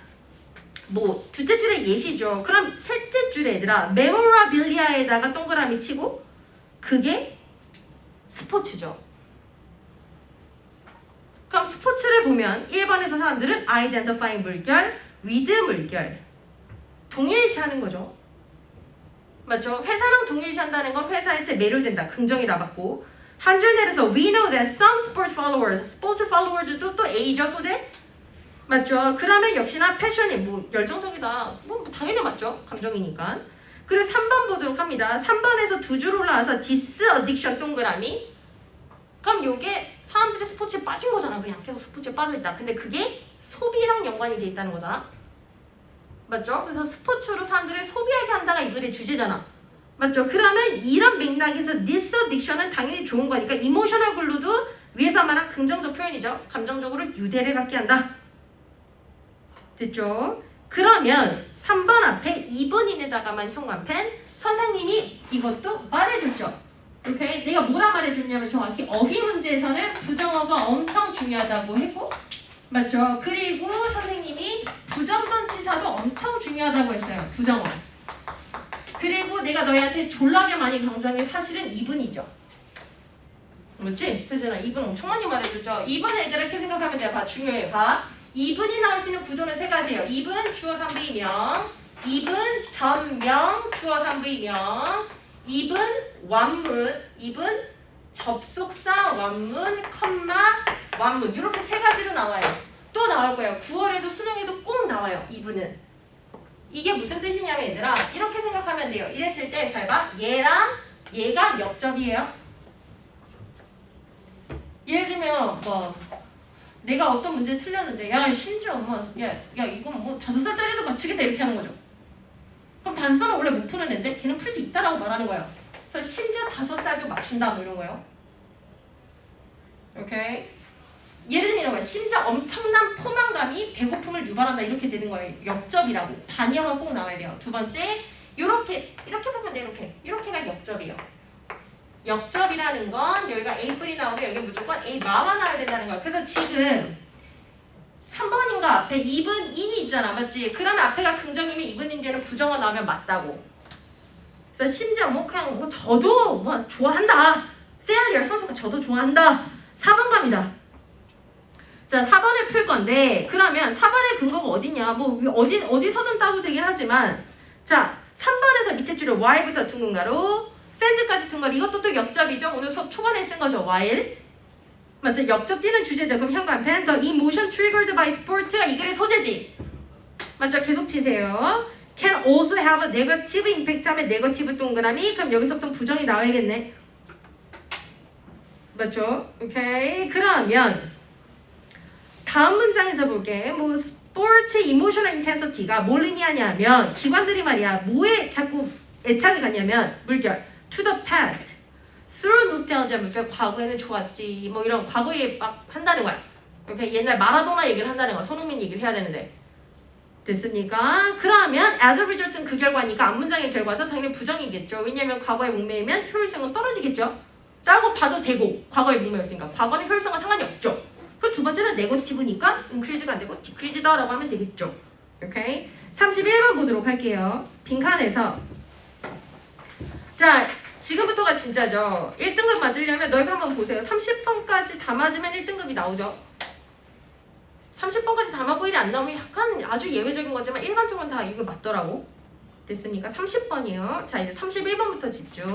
뭐 둘째 줄에 예시죠. 그럼 셋째 줄에 얘들아 메모라빌리아에다가 동그라미 치고 그게 스포츠죠. 그럼 스포츠를 보면 1번에서 사람들은 identifying 물결, with 물결 동일시하는 거죠. 맞죠? 회사랑 동일시한다는 건 회사한테 매료된다. 긍정이라 받고 한 줄 내려서 we know that some sports followers, 스포츠 followers도 또 A죠 소재? 맞죠? 그러면 역시나 패션이 뭐 열정적이다. 뭐 당연히 맞죠? 감정이니까. 그리고 3번 보도록 합니다. 3번에서 두 줄 올라와서 disaddiction 동그라미. 그럼 요게 사람들이 스포츠에 빠진 거잖아. 그냥 계속 스포츠에 빠져있다. 근데 그게 소비랑 연관이 돼 있다는 거잖아. 맞죠? 그래서 스포츠로 사람들을 소비하게 한다가 이 글의 주제잖아. 맞죠? 그러면 이런 맥락에서 disaddiction은 당연히 좋은 거니까 이모셔널 글루도 위에서 말한 긍정적 표현이죠. 감정적으로 유대를 갖게 한다. 됐죠? 그러면 3번 앞에 2번인에다가만 형광펜 선생님이 이것도 말해줬죠. 오케이? 내가 뭐라 말해줬냐면 정확히 어휘 문제에서는 부정어가 엄청 중요하다고 했고 맞죠? 그리고 선생님이 부정전치사도 엄청 중요하다고 했어요. 부정어. 그리고 내가 너희한테 졸라게 많이 강조한 게 사실은 2분이죠. 맞지? 세진아 2분 엄청 많이 말해줬죠. 2분 애들 이렇게 생각하면 돼요. 봐. 중요해. 봐. 2분이 나올 수 있는 구조는 세 가지예요. 2분 주어 3부이명 2분 전명 주어 3부이명 2분 완문 2분 접속사 완문 컴마 완문 이렇게 세 가지로 나와요. 또 나올 거예요. 9월에도 수능에도 꼭 나와요. 2분은. 이게 무슨 뜻이냐면 얘들아 이렇게 생각하면 돼요. 이랬을 때 잘 봐. 얘랑 얘가 역접이에요. 예를 들면 뭐 내가 어떤 문제 틀렸는데 야 심지어 엄마 야 이건 뭐 5살짜리도 맞추겠다 이렇게 하는 거죠. 그럼 5살은 원래 못 푸는 애인데 걔는 풀 수 있다라고 말하는 거예요. 그래서 심지어 5살도 맞춘다 뭐 이런 거예요. 오케이. 예를 들면 이런 거예요. 심지어 엄청난 포만감이 배고픔을 유발한다 이렇게 되는 거예요. 역접이라고. 반영은 꼭 나와야 돼요. 두 번째 이렇게 보면 돼. 이렇게가 역접이에요. 역접이라는 건 여기가 A뿔이 나오면 여기 무조건 A 마가 나와야 된다는 거야. 그래서 지금 3번인가 앞에 2분 인이 있잖아. 맞지? 그러면 앞에가 긍정이면 2분인데는 부정어 나오면 맞다고. 그래서 심지어 뭐 그냥 뭐 저도 뭐 좋아한다. failure 선수가 저도 좋아한다. 4번 갑니다. 자 4번을 풀 건데 그러면 4번의 근거가 어디냐? 뭐 어디서든 따도 되긴 하지만 자 3번에서 밑에 줄에 Y부터 둥근 가로 펜즈까지 둔 걸 이것도 또 역접이죠. 오늘 수업 초반에 쓴 거죠. while. 맞죠? 역접 띄는 주제죠. 그럼 현관펜. The emotion triggered by sport가 이 글의 소재지. 맞죠? 계속 치세요. can also have a negative impact 하면 네거티브 동그라미. 그럼 여기서부터 부정이 나와야겠네. 맞죠? 오케이. 그러면 다음 문장에서 볼게. 뭐 스포츠 이모셔널 인텐시티가 뭘 의미하냐면 기관들이 말이야 뭐에 자꾸 애착을 갖냐면 물결 to the past through nostalgia 물결 과거에는 좋았지 뭐 이런 과거에 막 한다는 거야. 오케이. 옛날 마라도나 얘기를 한다는 거야. 손흥민 얘기를 해야 되는데 됐습니까? 그러면 as a result는 그 결과니까 앞문장의 결과죠. 당연히 부정이겠죠. 왜냐면 과거에 목매이면 효율성은 떨어지겠죠. 라고 봐도 되고 과거에 목매였으니까 과거는 효율성과 상관이 없죠. 그리고 두 번째는 네거티브니까 increase가 안 되고 decrease다 라고 하면 되겠죠. 오케이. 31번 보도록 할게요. 빈칸에서 자 지금부터가 진짜죠. 1등급 맞으려면 너희가 한번 보세요. 30번까지 다 맞으면 1등급이 나오죠. 30번까지 다 맞고 1이 안 나오면 약간 아주 예외적인 거지만 일반적으로 다 이거 맞더라고. 됐습니까? 30번이에요. 자 이제 31번부터 집중.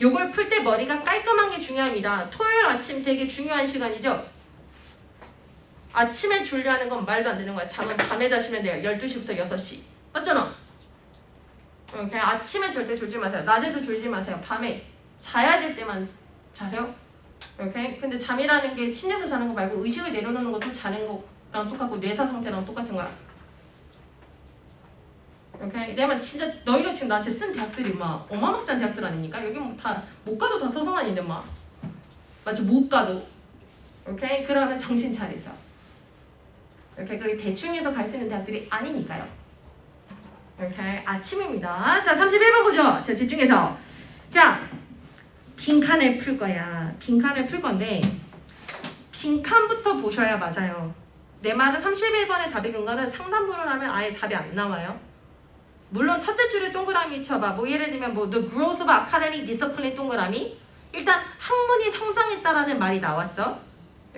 요걸 풀 때 머리가 깔끔한 게 중요합니다. 토요일 아침 되게 중요한 시간이죠. 아침에 졸려하는 건 말도 안 되는 거야. 잠은 밤에 자시면 돼요. 12시부터 6시. 맞잖아? 그냥 아침에 절대 졸지 마세요. 낮에도 졸지 마세요. 밤에 자야 될 때만 자세요. 오케이? 근데 잠이라는 게 침대에서 자는 거 말고 의식을 내려놓는 것도 자는 거랑 똑같고 뇌사 상태랑 똑같은 거야. 오케이? 내가 진짜 너희가 지금 나한테 쓴 대학들이 막 어마막지한 대학들 아닙니까? 여기 뭐 다 못 가도 다 서성한인데 막 맞죠? 못 가도 오케이? 그러면 정신 차리세요. 오케이? 그리고 대충해서 갈 수 있는 대학들이 아니니까요. 오케이? 아침입니다. 자 31번 보죠. 자 집중해서 자 빈칸을 풀 거야. 빈칸을 풀 건데 빈칸부터 보셔야 맞아요. 내 말은 31번의 답의 근거는 상단부를 하면 아예 답이 안 나와요. 물론 첫째 줄에 동그라미 쳐봐. 뭐 예를 들면 뭐 the growth of academic discipline 동그라미. 일단 학문이 성장했다라는 말이 나왔어.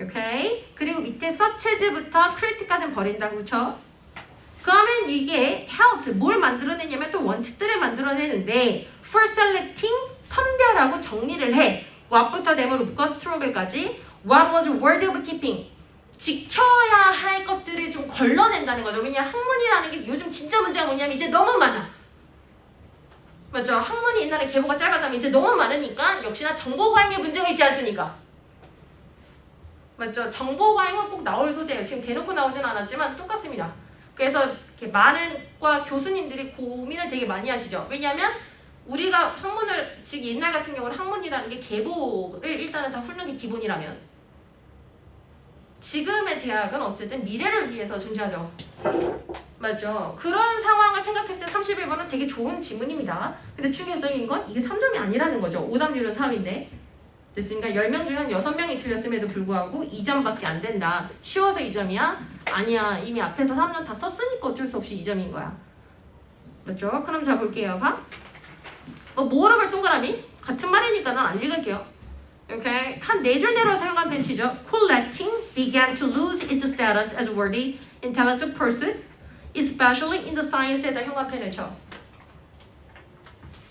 오케이. 그리고 밑에 suchas부터 critic까지는 버린다고 그쵸? 그러면 이게 helped 뭘 만들어내냐면 또 원칙들을 만들어내는데 for selecting 선별하고 정리를 해. what부터 네모로 묶어 스트로벨까지. what was worthy of keeping 지켜야 할 것들을 좀 걸러낸다는 거죠. 왜냐하면 학문이라는 게 요즘 진짜 문제가 뭐냐면 이제 너무 많아. 맞죠? 학문이 옛날에 계보가 짧았다면 이제 너무 많으니까 역시나 정보과잉에 문제가 있지 않습니까? 맞죠? 정보과잉은 꼭 나올 소재예요. 지금 대놓고 나오진 않았지만 똑같습니다. 그래서 이렇게 많은 과 교수님들이 고민을 되게 많이 하시죠. 왜냐하면 우리가 학문을 즉 옛날 같은 경우는 학문이라는 게 계보를 일단은 다 훑는 게 기본이라면 지금의 대학은 어쨌든 미래를 위해서 존재하죠. 맞죠? 그런 상황을 생각했을 때 31번은 되게 좋은 지문입니다. 근데 충격적인 건 이게 3점이 아니라는 거죠. 오답률은 3인데 됐으니까 10명 중에 한 6명이 틀렸음에도 불구하고 2점밖에 안 된다. 쉬워서 2점이야? 아니야. 이미 앞에서 3점 다 썼으니까 어쩔 수 없이 2점인 거야. 맞죠? 그럼 자 볼게요. 봐. 모어러블 동그라미? 같은 말이니까 난 안 읽을게요. 오케이. 한 4줄 내로 사용한 벤치죠. Collecting began to lose its status as worthy, intelligent person, especially in the science에다 형광펜을 쳐.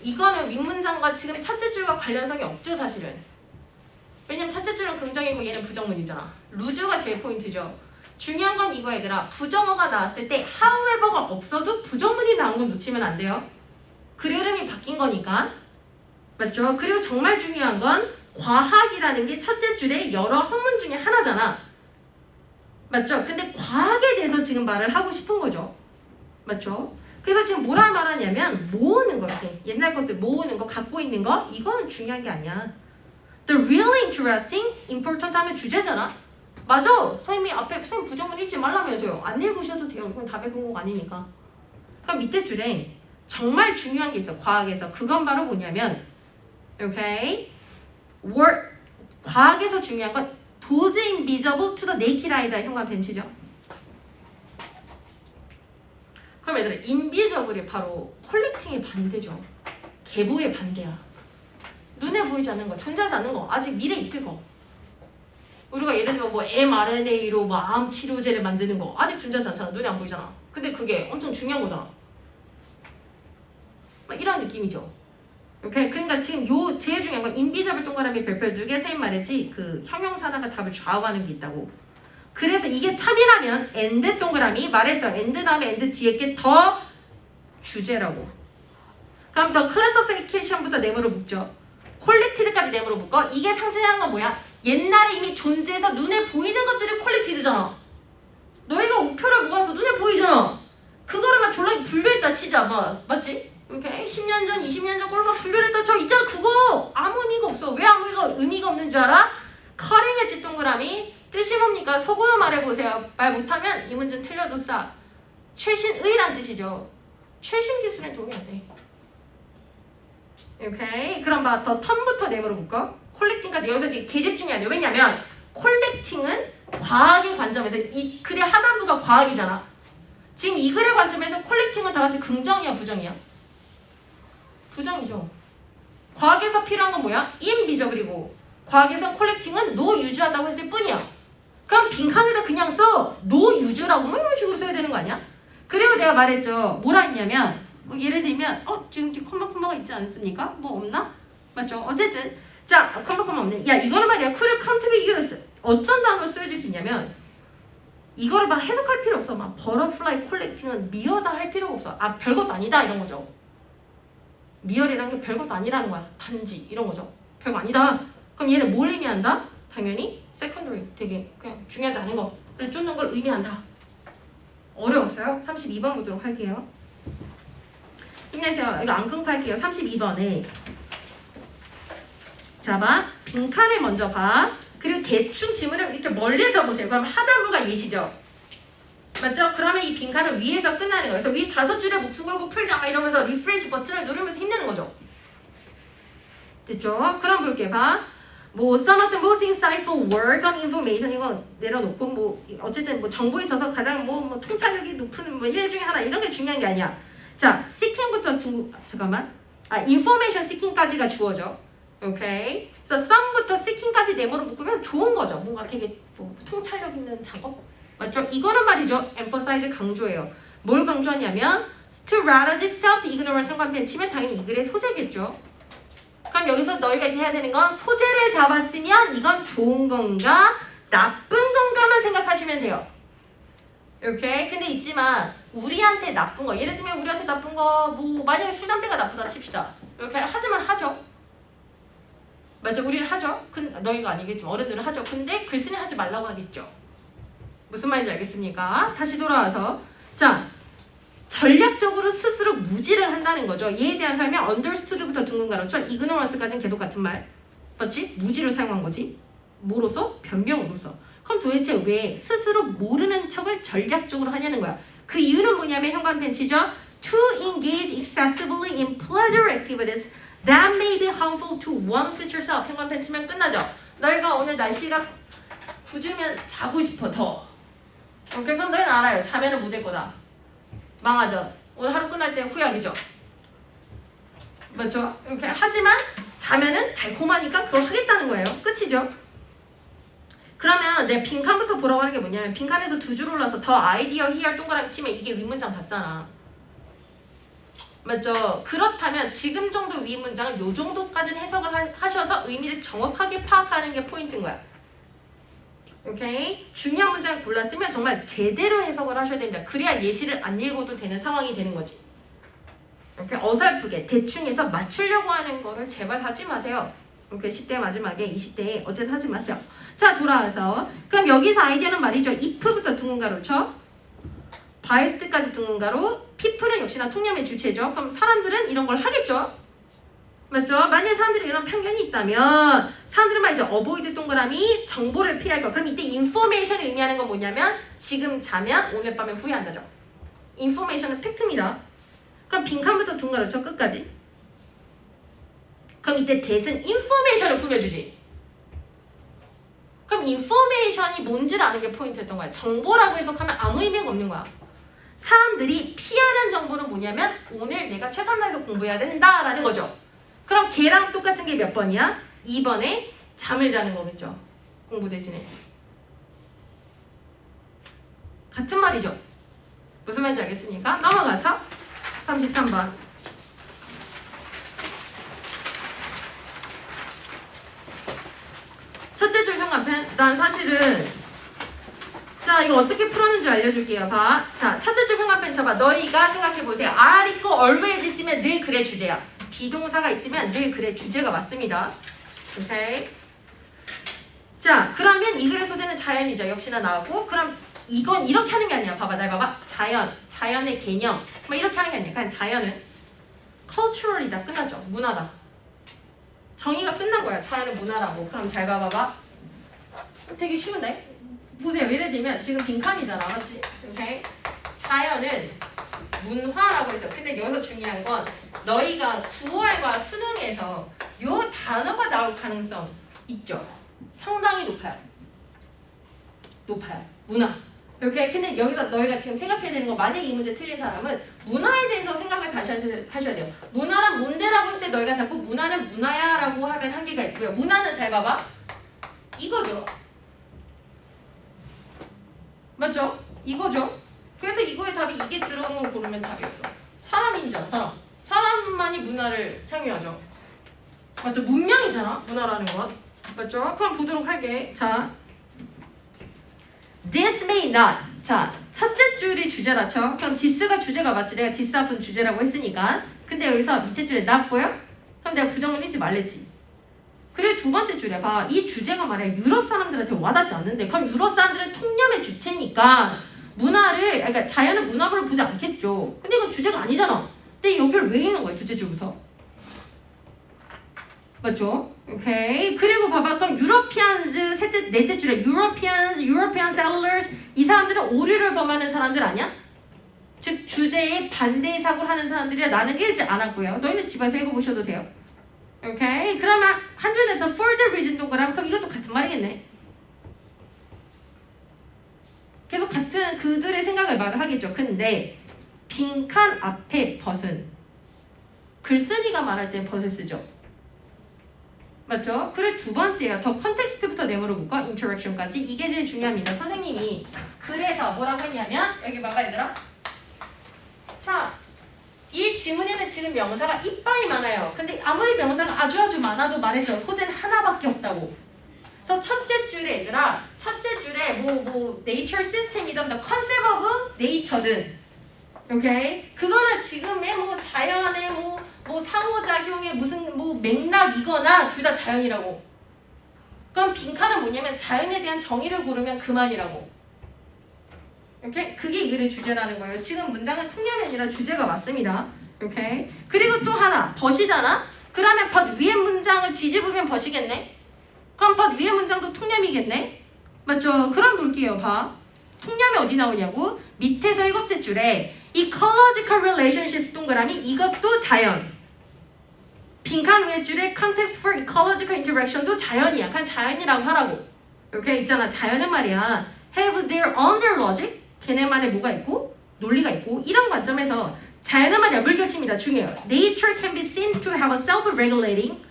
이거는 윗문장과 지금 첫째 줄과 관련성이 없죠, 사실은. 왜냐면 첫째 줄은 긍정이고 얘는 부정문이잖아. 루즈가 제일 포인트죠. 중요한 건 이거 얘들아. 부정어가 나왔을 때 however가 없어도 부정문이 나온 건 놓치면 안 돼요. 그 흐름이 바뀐 거니까. 맞죠? 그리고 정말 중요한 건 과학이라는 게 첫째 줄에 여러 학문 중에 하나잖아. 맞죠? 근데 과학에 대해서 지금 말을 하고 싶은 거죠. 맞죠? 그래서 지금 뭐라 말하냐면 모으는 거 이렇게 옛날 것들 모으는 거 갖고 있는 거 이거는 중요한 게 아니야. The really interesting, important 하면 주제잖아. 맞아. 선생님이 앞에 선생님 부정문 읽지 말라면서요. 안 읽으셔도 돼요. 이건 답의 근거가 아니니까. 그럼 밑에 줄에 정말 중요한 게 있어. 과학에서. 그건 바로 뭐냐면 오케이. 과학에서 중요한 건 those invisible to the naked eye다. 현관 벤치죠. 그럼 얘들아 인비저블이 바로 콜렉팅의 반대죠. 계보의 반대야. 눈에 보이지 않는 거, 존재하지 않는 거, 아직 미래 있을 거. 우리가 예를 들면 뭐 mRNA로 뭐 암 치료제를 만드는 거 아직 존재하지 않잖아. 눈에 안 보이잖아. 근데 그게 엄청 중요한 거잖아. 막 이런 느낌이죠. 오케이? 그러니까 지금 요 제일 중요한 건 인비저블 동그라미 별표 2개 선생님 말했지 그 형용사 하나가 답을 좌우하는 게 있다고. 그래서 이게 참이라면 and 동그라미 말했어. and 다음에 and 뒤에 게 더 주제라고. 그럼 더 classification부터 네모로 묶죠. qualited까지 네모로 묶어. 이게 상징하는 건 뭐야? 옛날에 이미 존재해서 눈에 보이는 것들이 qualited잖아. 너희가 우표를 모아서 눈에 보이잖아. 그거를 막 졸라 분류했다 치자. 맞지? 이렇게 10년 전, 20년 전 걸 막 분류했다 쳐. 있잖아. 그거 아무 의미가 없어. 왜 아무 의미가 없는 줄 알아? 커링했지 동그라미. 뜻이 뭡니까? 속으로 말해보세요. 말 못하면 이 문제는 틀려도 싸. 최신의란 뜻이죠. 최신 기술에 도움이 안 돼. 오케이. 그럼 봐. 더 턴부터 네모로 묶어. 콜렉팅까지. 여기서 되게 개집중이 안 돼. 왜냐면 콜렉팅은 과학의 관점에서 이 글의 하단부가 과학이잖아. 지금 이 글의 관점에서 콜렉팅은 다 같이 긍정이야, 부정이야? 부정이죠. 과학에서 필요한 건 뭐야? 인비저블이고 과학에서 콜렉팅은 노유주하다고 했을 뿐이야. 그럼 빈칸에다 그냥 써. 노유주라고 뭐 이런 식으로 써야 되는 거 아니야? 그리고 내가 말했죠. 뭐라 했냐면 뭐 예를 들면 지금 콤마가 있지 않습니까? 뭐 없나? 맞죠? 어쨌든 자 콤마 없네. 야 이거는 말이야. could come to be used. 어떤 단어로 쓰여질 수 있냐면 이거를 막 해석할 필요 없어. 막 butterfly collecting은 미어다 할 필요가 없어. 아 별것도 아니다 이런 거죠. 미열이라는 게 별것도 아니라는 거야. 단지 이런 거죠. 별거 아니다. 그럼 얘는 뭘 의미한다? 당연히 secondary 되게 그냥 중요하지 않은 거를 쫓는 걸 의미한다. 어려웠어요? 32번 보도록 할게요. 힘내세요. 이거 안 끊고 할게요. 32번에 자 봐. 빈칸을 먼저 봐. 그리고 대충 지문을 이렇게 멀리서 보세요. 그럼 하단부가 예시죠. 맞죠? 그러면 이 빈칸은 위에서 끝나는 거예요. 그래서 위 5줄에 목숨 걸고 풀자 이러면서 리프레시 버튼을 누르면서 힘내는 거죠. 됐죠? 그럼 볼게 봐. 뭐 some of the most insightful work on information 이거 내려놓고 뭐 어쨌든 뭐 정보에 있어서 가장 뭐 통찰력이 높은 뭐 일 중에 하나 이런 게 중요한 게 아니야. 자, seeking부터 잠깐만. information seeking까지가 주어져. 오케이. 그래서 some부터 seeking까지 네모로 묶으면 좋은 거죠. 뭔가 되게 뭐 통찰력 있는 작업. 맞죠? 이거는 말이죠. emphasize 강조해요. 뭘 강조하냐면 strategic self-ignorance 상관편 치면 당연히 이 글의 소재겠죠. 그럼 여기서 너희가 이제 해야 되는 건 소재를 잡았으면 이건 좋은 건가 나쁜 건가만 생각하시면 돼요. 오케이? 근데 있지만 우리한테 나쁜 거 예를 들면 우리한테 나쁜 거 뭐 만약에 술 담배가 나쁘다 칩시다. 이렇게 하지만 하죠. 맞죠? 우리는 하죠. 너희가 아니겠지만 어른들은 하죠. 근데 글쓰기 하지 말라고 하겠죠. 무슨 말인지 알겠습니까? 다시 돌아와서 자 전략적으로 스스로 무지를 한다는 거죠. 이에 대한 설명 understood부터 둥근 가로쳐 ignorance까지는 계속 같은 말 맞지? 무지를 사용한 거지. 뭐로서? 변명으로서. 그럼 도대체 왜 스스로 모르는 척을 전략적으로 하냐는 거야. 그 이유는 뭐냐면 현관펜치죠. To engage excessively in pleasure activities that may be harmful to one future self. 현관펜치면 끝나죠. 너희가 오늘 날씨가 궂으면 자고 싶어 더. 오케이? 그럼 너희는 알아요. 자면은 못 될 거다. 망하죠. 오늘 하루 끝날 때 후회하겠죠. 맞죠? 이렇게 하지만 자면은 달콤하니까 그걸 하겠다는 거예요. 끝이죠. 그러면 내 빈칸부터 보라고 하는 게 뭐냐면 빈칸에서 두 줄 올라서 더 아이디어 히얼 동그라미 치면 이게 윗문장 같잖아. 맞죠? 그렇다면 지금 정도 윗문장은 요 정도까지는 해석을 하셔서 의미를 정확하게 파악하는 게 포인트인 거야. 오케이? 중요한 문장을 골랐으면 정말 제대로 해석을 하셔야 됩니다. 그래야 예시를 안 읽어도 되는 상황이 되는 거지. 이렇게 어설프게 대충 해서 맞추려고 하는 거를 제발 하지 마세요. 오케이? 10대 마지막에 20대에 어쨌든 하지 마세요. 자 돌아와서 그럼 여기서 아이디어는 말이죠. if부터 둥근 가로 쳐. biased까지 둥근 가로. people은 역시나 통념의 주체죠. 그럼 사람들은 이런 걸 하겠죠. 맞죠? 만약에 사람들이 이런 편견이 있다면 사람들은 말이죠. avoid 동그라미 정보를 피할 거. 그럼 이때 information을 의미하는 건 뭐냐면 지금 자면 오늘 밤에 후회한다죠. information은 팩트입니다. 그럼 빈칸부터 둥가로 쳐 끝까지. 그럼 이때 that은 information을 꾸며주지. 그럼 information이 뭔지를 아는 게 포인트였던 거야. 정보라고 해석하면 아무 의미가 없는 거야. 사람들이 피하는 정보는 뭐냐면 오늘 내가 최선을 다해서 공부해야 된다라는 거죠. 그럼 걔랑 똑같은 게 몇 번이야? 2번에 잠을 자는 거겠죠. 공부 대신에. 같은 말이죠. 무슨 말인지 알겠습니까? 넘어가서 33번. 첫째 줄 현관펜. 난 사실은 자 자, 이거 어떻게 풀었는지 알려줄게요. 봐. 자, 첫째 줄 평가펜 쳐봐. 너희가 생각해보세요. are 있고 always 있으면 늘 그래 주제야. 비동사가 있으면 늘 그래 주제가 맞습니다. 오케이. 자, 그러면 이 글의 소재는 자연이죠. 역시나 나오고. 그럼 이건 이렇게 하는 게 아니야. 봐봐, 날 봐봐. 자연의 개념. 뭐 이렇게 하는 게 아니야. 그냥 자연은 cultural이다. 끝났죠. 문화다. 정의가 끝난 거야. 자연은 문화라고. 그럼 잘 봐봐봐. 되게 쉬운데? 보세요. 예를 들면 지금 빈칸이잖아. 맞지? 오케이? 자연은 문화라고 했어. 근데 여기서 중요한 건 너희가 9월과 수능에서 요 단어가 나올 가능성 있죠. 상당히 높아요. 문화. 이렇게. 근데 여기서 너희가 지금 생각해야 되는 거, 만약에 이 문제 틀린 사람은 문화에 대해서 생각을 다시 하셔야 돼요. 문화는 뭔데라고 했을 때 너희가 자꾸 문화는 문화야 라고 하면 한계가 있고요. 문화는 잘 봐봐. 이거죠. 맞죠? 이거죠? 그래서 이거의 답이 이게 들어간 거 고르면 답이었어. 사람이죠, 사람. 사람만이 문화를 향유하죠. 맞죠? 문명이잖아, 문화라는 건. 맞죠? 그럼 보도록 할게. 자, this may not. 자, 첫째 줄이 주제라 쳐. 그럼 this가 주제가 맞지? 내가 this 앞은 주제라고 했으니까. 근데 여기서 밑에 줄에 not 보여? 그럼 내가 부정을 읽지 말랬지. 그리고 두 번째 줄에 봐. 이 주제가 말이야 유럽 사람들한테 와닿지 않는데, 그럼 유럽 사람들은 통념의 주체니까 문화를, 그러니까 자연은 문화로 보지 않겠죠. 근데 이건 주제가 아니잖아. 근데 여기를 왜 읽는 거야, 둘째 줄부터? 맞죠? 오케이. 그리고 봐봐. 그럼 유러피안즈 넷째 줄에 유러피안 셀러스, 이 사람들은 오류를 범하는 사람들 아니야? 즉 주제에 반대의 사고를 하는 사람들이라 나는 읽지 않았고요. 너희는 집에서 읽어보셔도 돼요. 오케이. 그러면 한 줄에서 for the reason 동그라미, 그럼 이것도 같은 말이겠네. 계속 같은 그들의 생각을 말을 하겠죠. 근데 빈칸 앞에 벗은 글쓴이가 말할 땐 벗을 쓰죠. 맞죠? 그리고 두 번째가 더 컨텍스트부터 네모로 묶어 인터랙션까지. 이게 제일 중요합니다. 선생님이 그래서 뭐라고 했냐면, 여기 봐봐 얘들아. 자, 이 지문에는 지금 명사가 이빠이 많아요. 근데 아무리 명사가 아주 많아도 말했죠. 소재는 하나밖에 없다고. 그래서 첫째 줄에 얘들아, 첫째 줄에 뭐 nature system이든 the concept of nature든, 오케이? 그거는 지금의 뭐 자연의 뭐 상호작용의 무슨 뭐 맥락이거나 둘 다 자연이라고. 그럼 빈칸은 뭐냐면 자연에 대한 정의를 고르면 그만이라고. 오케이? 그게 이 글의 주제라는 거예요. 지금 문장은 통념이 아니라 주제가 맞습니다. 오케이? 그리고 또 하나, 벗이잖아? 그러면 벗 위의 문장을 뒤집으면 벗이겠네? 그럼 벗 위의 문장도 통념이겠네? 맞죠? 그럼 볼게요. 봐. 통념이 어디 나오냐고? 밑에서 일곱째 줄에 ecological relationships 동그라미, 이것도 자연. 빈칸 위에 줄에 context for ecological interaction도 자연이야. 그냥 자연이라고 하라고. 이렇게 있잖아. 자연은 말이야 have their own logic. 걔네만의 뭐가 있고 논리가 있고, 이런 관점에서 자연은 말이야 물결칩니다. 중요해요. Nature can be seen to have a self-regulating,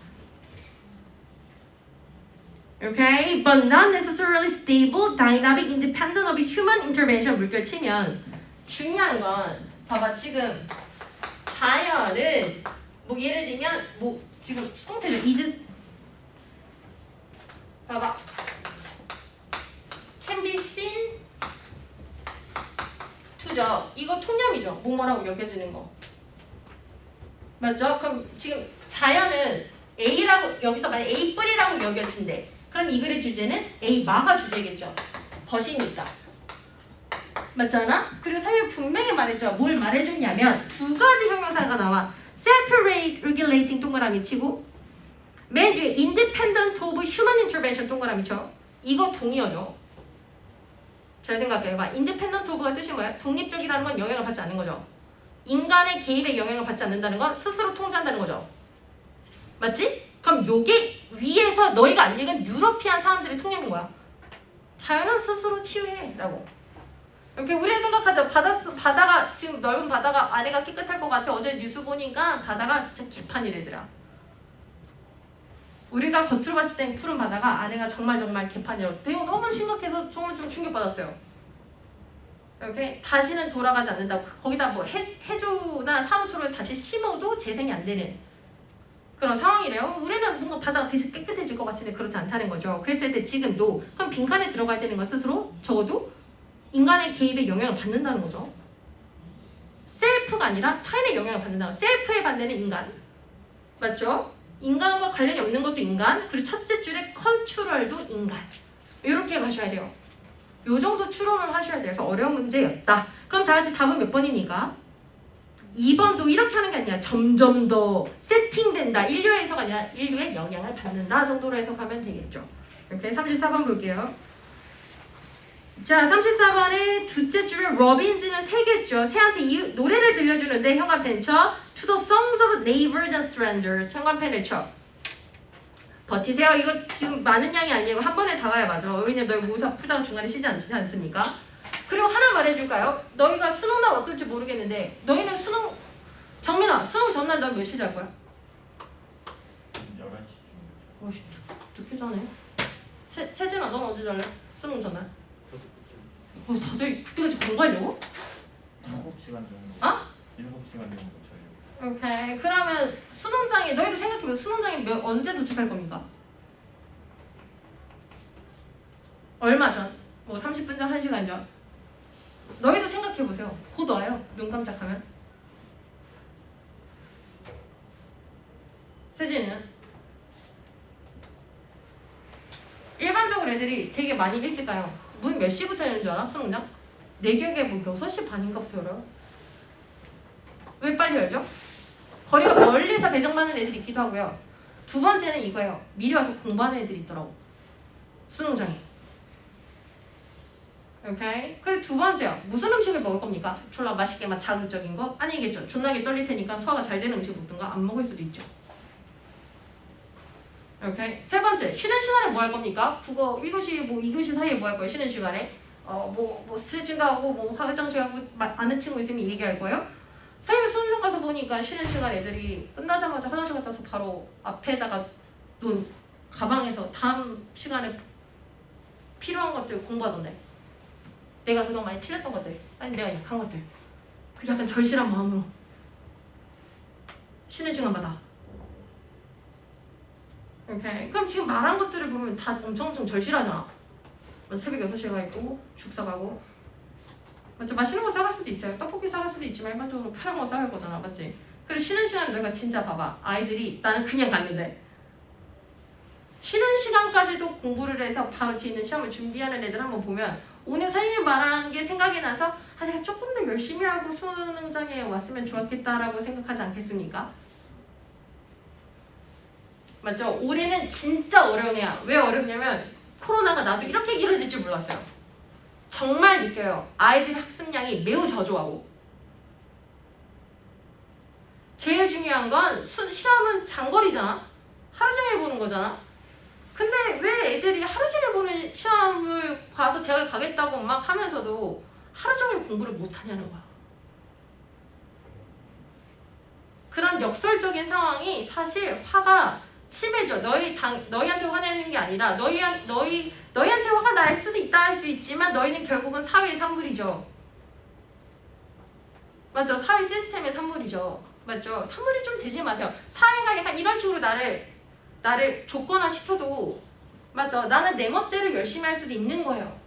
okay, but not necessarily stable, dynamic, independent of human intervention. 물결치면 중요한 건 봐봐. 지금 자연은 뭐 예를 들면 뭐 지금 형태죠. is 봐봐. can be seen to죠. 이거 통념이죠. 뭐뭐라고 여겨지는 거. 맞죠? 그럼 지금 자연은 A라고, 여기서 만약 A 뿌리라고 여겨진대. 그럼 이 글의 주제는 A 마가 주제겠죠. 벗이니까. 맞잖아? 그리고 설명 분명히 말했죠. 뭘 말해줬냐면 두 가지 형용사가 나와. separate, regulating 동그라미 치고, 맨 뒤에 independent of human intervention 동그라미 쳐. 이거 동의어죠. 잘 생각해봐. independent of가 뜻이 뭐야? 독립적이라는 건 영향을 받지 않는 거죠. 인간의 개입에 영향을 받지 않는다는 건 스스로 통제한다는 거죠. 맞지? 그럼 요게 위에서 너희가 안 읽은 유러피안 사람들의 통념인 거야. 자연은 스스로 치유해 라고. 이렇게 우리는 생각하죠. 바다가 지금 넓은 바다가 아래가 깨끗할 것 같아. 어제 뉴스 보니까 바다가 진짜 개판이래더라. 우리가 겉으로 봤을 땐 푸른 바다가 아래가 정말 개판이라고. 이거 너무 심각해서 정말 좀 충격받았어요. 이렇게 다시는 돌아가지 않는다. 거기다 뭐 해조나 사무초를 다시 심어도 재생이 안 되는 그런 상황이래요. 우리는 뭔가 바다가 대신 깨끗해질 것 같은데 그렇지 않다는 거죠. 그랬을 때 지금도 그럼 빈칸에 들어가야 되는 건 스스로 적어도 인간의 개입에 영향을 받는다는 거죠. 셀프가 아니라 타인의 영향을 받는다. 셀프의 반대는 인간. 맞죠? 인간과 관련이 없는 것도 인간. 그리고 첫째 줄에 컨트롤도 인간. 이렇게 가셔야 돼요. 요 정도 추론을 하셔야 돼서 어려운 문제였다. 그럼 다 같이 답은 몇 번입니까? 2번도 이렇게 하는 게 아니라 점점 더 세팅된다. 인류의 해석 아니라 인류의 영향을 받는다 정도로 해석하면 되겠죠. 이렇게 34번 볼게요. 자, 34번의 둘째 줄에 러빈즈는 새겠죠. 새한테 이 노래를 들려주는데 현관펜 쳐. To the songs of neighbors and strangers. 현관펜을 쳐. 버티세요. 이거 지금 많은 양이 아니고 한 번에 다 가야 맞아. 왜냐면 너희 모의사 풀다가 중간에 쉬지 않습니까? 그리고 하나 말해줄까요? 너희가 수능날 어떨지 모르겠는데 너희는 수능 정민아 수능 전날 넌 몇 시에 잘 거야? 11시쯤. 어씨 늦게 자네. 세진아 넌 언제 잘래? 수능 전날? 다들 그때까지 공부하려고? 7시간 정도. 어? 7시간 정도 자려고. 오케이. 그러면 수능장에 너희도 생각해보세요. 수능장에 언제 도착할 겁니까? 얼마 전? 뭐 30분 전, 1시간 전? 너희도 생각해보세요. 곧 와요. 눈 깜짝하면. 세진이는? 일반적으로 애들이 되게 많이 일찍 가요. 문 몇 시부터 열는 줄 알아? 수능장? 내 기억에 뭐 6시 반인가부터 열어요. 왜 빨리 열죠? 거리가 멀리서 배정받는 애들이 있기도 하고요. 두 번째는 이거예요. 미리 와서 공부하는 애들이 있더라고. 수능장에. 오케이? 그리고 두 번째요. 무슨 음식을 먹을 겁니까? 졸라 맛있게 막 자극적인 거? 아니겠죠. 존나게 떨릴 테니까 소화가 잘 되는 음식 먹든가 안 먹을 수도 있죠. 오케이? 세 번째. 쉬는 시간에 뭐 할 겁니까? 국어 1교시 뭐 2교시 사이에 뭐 할 거예요? 쉬는 시간에? 뭐 스트레칭도 하고 뭐 화장실 가고 아는 친구 있으면 얘기할 거예요? 선생님 수능 가서 보니까 쉬는 시간 애들이 끝나자마자 화장실 갔다 와서 바로 앞에다가 놓은 가방에서 다음 시간에 필요한 것들 공부하던데. 내가 그동안 많이 틀렸던 것들, 아니 내가 약한 것들, 그 약간 절실한 마음으로 쉬는 시간마다. 오케이. 그럼 지금 말한 것들을 보면 다 엄청 절실하잖아. 새벽 6시에 가 있고 죽 사가고 맞죠? 맛있는 거 사갈 수도 있어요. 떡볶이 사갈 수도 있지만 일반적으로 편한 거 사갈 거잖아. 맞지? 그리고 쉬는 시간 너가 진짜 봐봐. 아이들이 나는 그냥 갔는데 쉬는 시간까지도 공부를 해서 바로 뒤에 있는 시험을 준비하는 애들 한번 보면 오늘 선생님이 말한 게 생각이 나서 내가 조금 더 열심히 하고 수능장에 왔으면 좋았겠다라고 생각하지 않겠습니까? 맞죠? 올해는 진짜 어려운 애야. 왜 어렵냐면 코로나가 나도 이렇게 길어질 줄 몰랐어요. 정말 느껴요. 아이들 학습량이 매우 저조하고 제일 중요한 건 시험은 장거리잖아. 하루 종일 보는 거잖아. 근데 왜 애들이 하루 종일 보는 시험을 봐서 대학에 가겠다고 막 하면서도 하루 종일 공부를 못 하냐는 거야. 그런 역설적인 상황이 사실 화가 심해져. 너희한테 화내는 게 아니라 너희한테 화가 날 수도 있다 할 수 있지만 너희는 결국은 사회의 산물이죠. 맞죠? 사회 시스템의 산물이죠. 맞죠? 산물이 좀 되지 마세요. 사회가 약간 이런 식으로 나를 조건화 시켜도 맞죠? 나는 내 멋대로 열심히 할 수도 있는 거예요.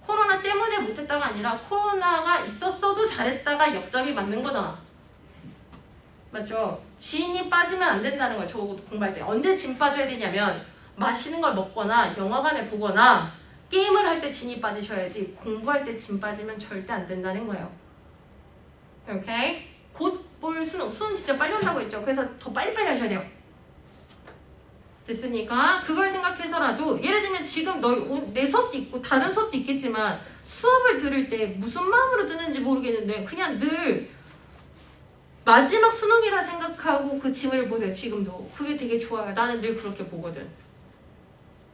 코로나 때문에 못했다가 아니라 코로나가 있었어도 잘했다가 역점이 맞는 거잖아. 맞죠? 진이 빠지면 안 된다는 거예요. 저거 공부할 때. 언제 진 빠져야 되냐면 맛있는 걸 먹거나 영화관에 보거나 게임을 할 때 진이 빠지셔야지 공부할 때 진 빠지면 절대 안 된다는 거예요. 오케이? 곧 볼 수능 진짜 빨리 온다고 했죠. 그래서 더 빨리빨리 하셔야 돼요. 됐으니까 그걸 생각해서라도 예를 들면 지금 내 수업도 있고 다른 수업도 있겠지만 수업을 들을 때 무슨 마음으로 듣는지 모르겠는데 그냥 늘 마지막 수능이라 생각하고 그 지문을 보세요. 지금도. 그게 되게 좋아요. 나는 늘 그렇게 보거든.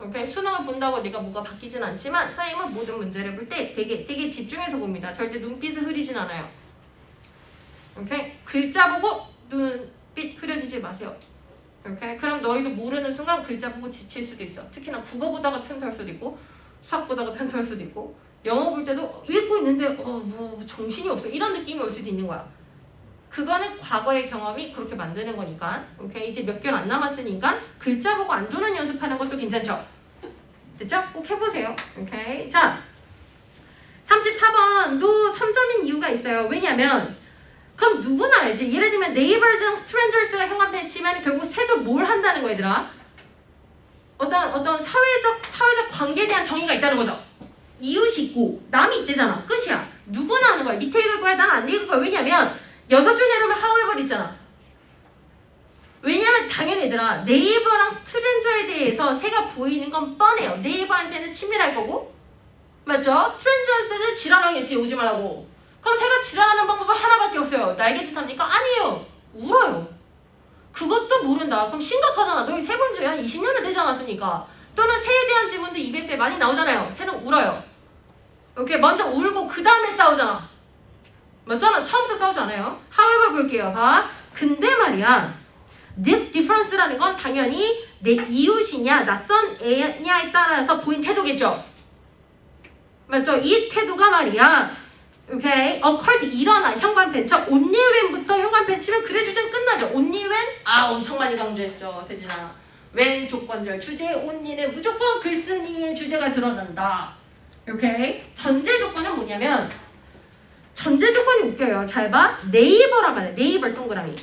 오케이? 수능을 본다고 내가 뭐가 바뀌진 않지만 선생님은 모든 문제를 볼 때 되게 집중해서 봅니다. 절대 눈빛을 흐리진 않아요. 오케이? 글자 보고 눈빛 흐려지지 마세요. 오케이? 그럼 너희도 모르는 순간 글자 보고 지칠 수도 있어. 특히나 국어 보다가 텐트할 수도 있고 수학 보다가 텐트할 수도 있고 영어 볼 때도 읽고 있는데 뭐 정신이 없어. 이런 느낌이 올 수도 있는 거야. 그거는 과거의 경험이 그렇게 만드는 거니까. 오케이? 이제 몇 개월 안 남았으니까 글자 보고 안 좋은 연습하는 것도 괜찮죠? 됐죠? 꼭 해보세요. 오케이? 자, 34번도 3점인 이유가 있어요. 왜냐면 그럼 누구나 알지. 예를 들면 네이버즈랑 스트레인저스가 형광펜 치면 결국 새도 뭘 한다는 거 얘들아? 어떤 사회적 관계에 대한 정의가 있다는 거죠. 이웃이 있고 남이 있대잖아. 끝이야. 누구나 하는 거야. 밑에 읽을 거야. 난 안 읽을 거야. 왜냐면 여섯 줄 내려오면 however 있잖아. 왜냐면 당연히 얘들아 네이버랑 스트레인저에 대해서 새가 보이는 건 뻔해요. 네이버한테는 친밀할 거고 맞죠? 스트레인저한테는 지랄하겠지. 오지 말라고. 그럼 새가 지랄하는 방법은 하나밖에 없어요. 날개짓 합니까? 아니에요. 울어요. 그것도 모른다. 그럼 심각하잖아. 너희 새 본 지 한 20년은 되지 않았습니까? 또는 새에 대한 질문도 EBS에 많이 나오잖아요. 새는 울어요. 이렇게 먼저 울고 그 다음에 싸우잖아. 맞잖아. 처음부터 싸우지 않아요. however 볼게요. 봐. 근데 말이야. this difference라는 건 당연히 내 이웃이냐 낯선 애냐에 따라서 보인 태도겠죠. 맞죠? 이 태도가 말이야. 오케이. occurred 일어나 현관펜. 자, only when부터 현관펜 치면 그래 주제는 끝나죠. only when? 엄청 많이 강조했죠. 세진아. when 조건절. 주제의 only는 무조건 글쓴이의 주제가 드러난다. 오케이. 전제 조건은 뭐냐면 전제 조건이 웃겨요. 잘 봐. 네이버란 말이야. 네이버 동그라미.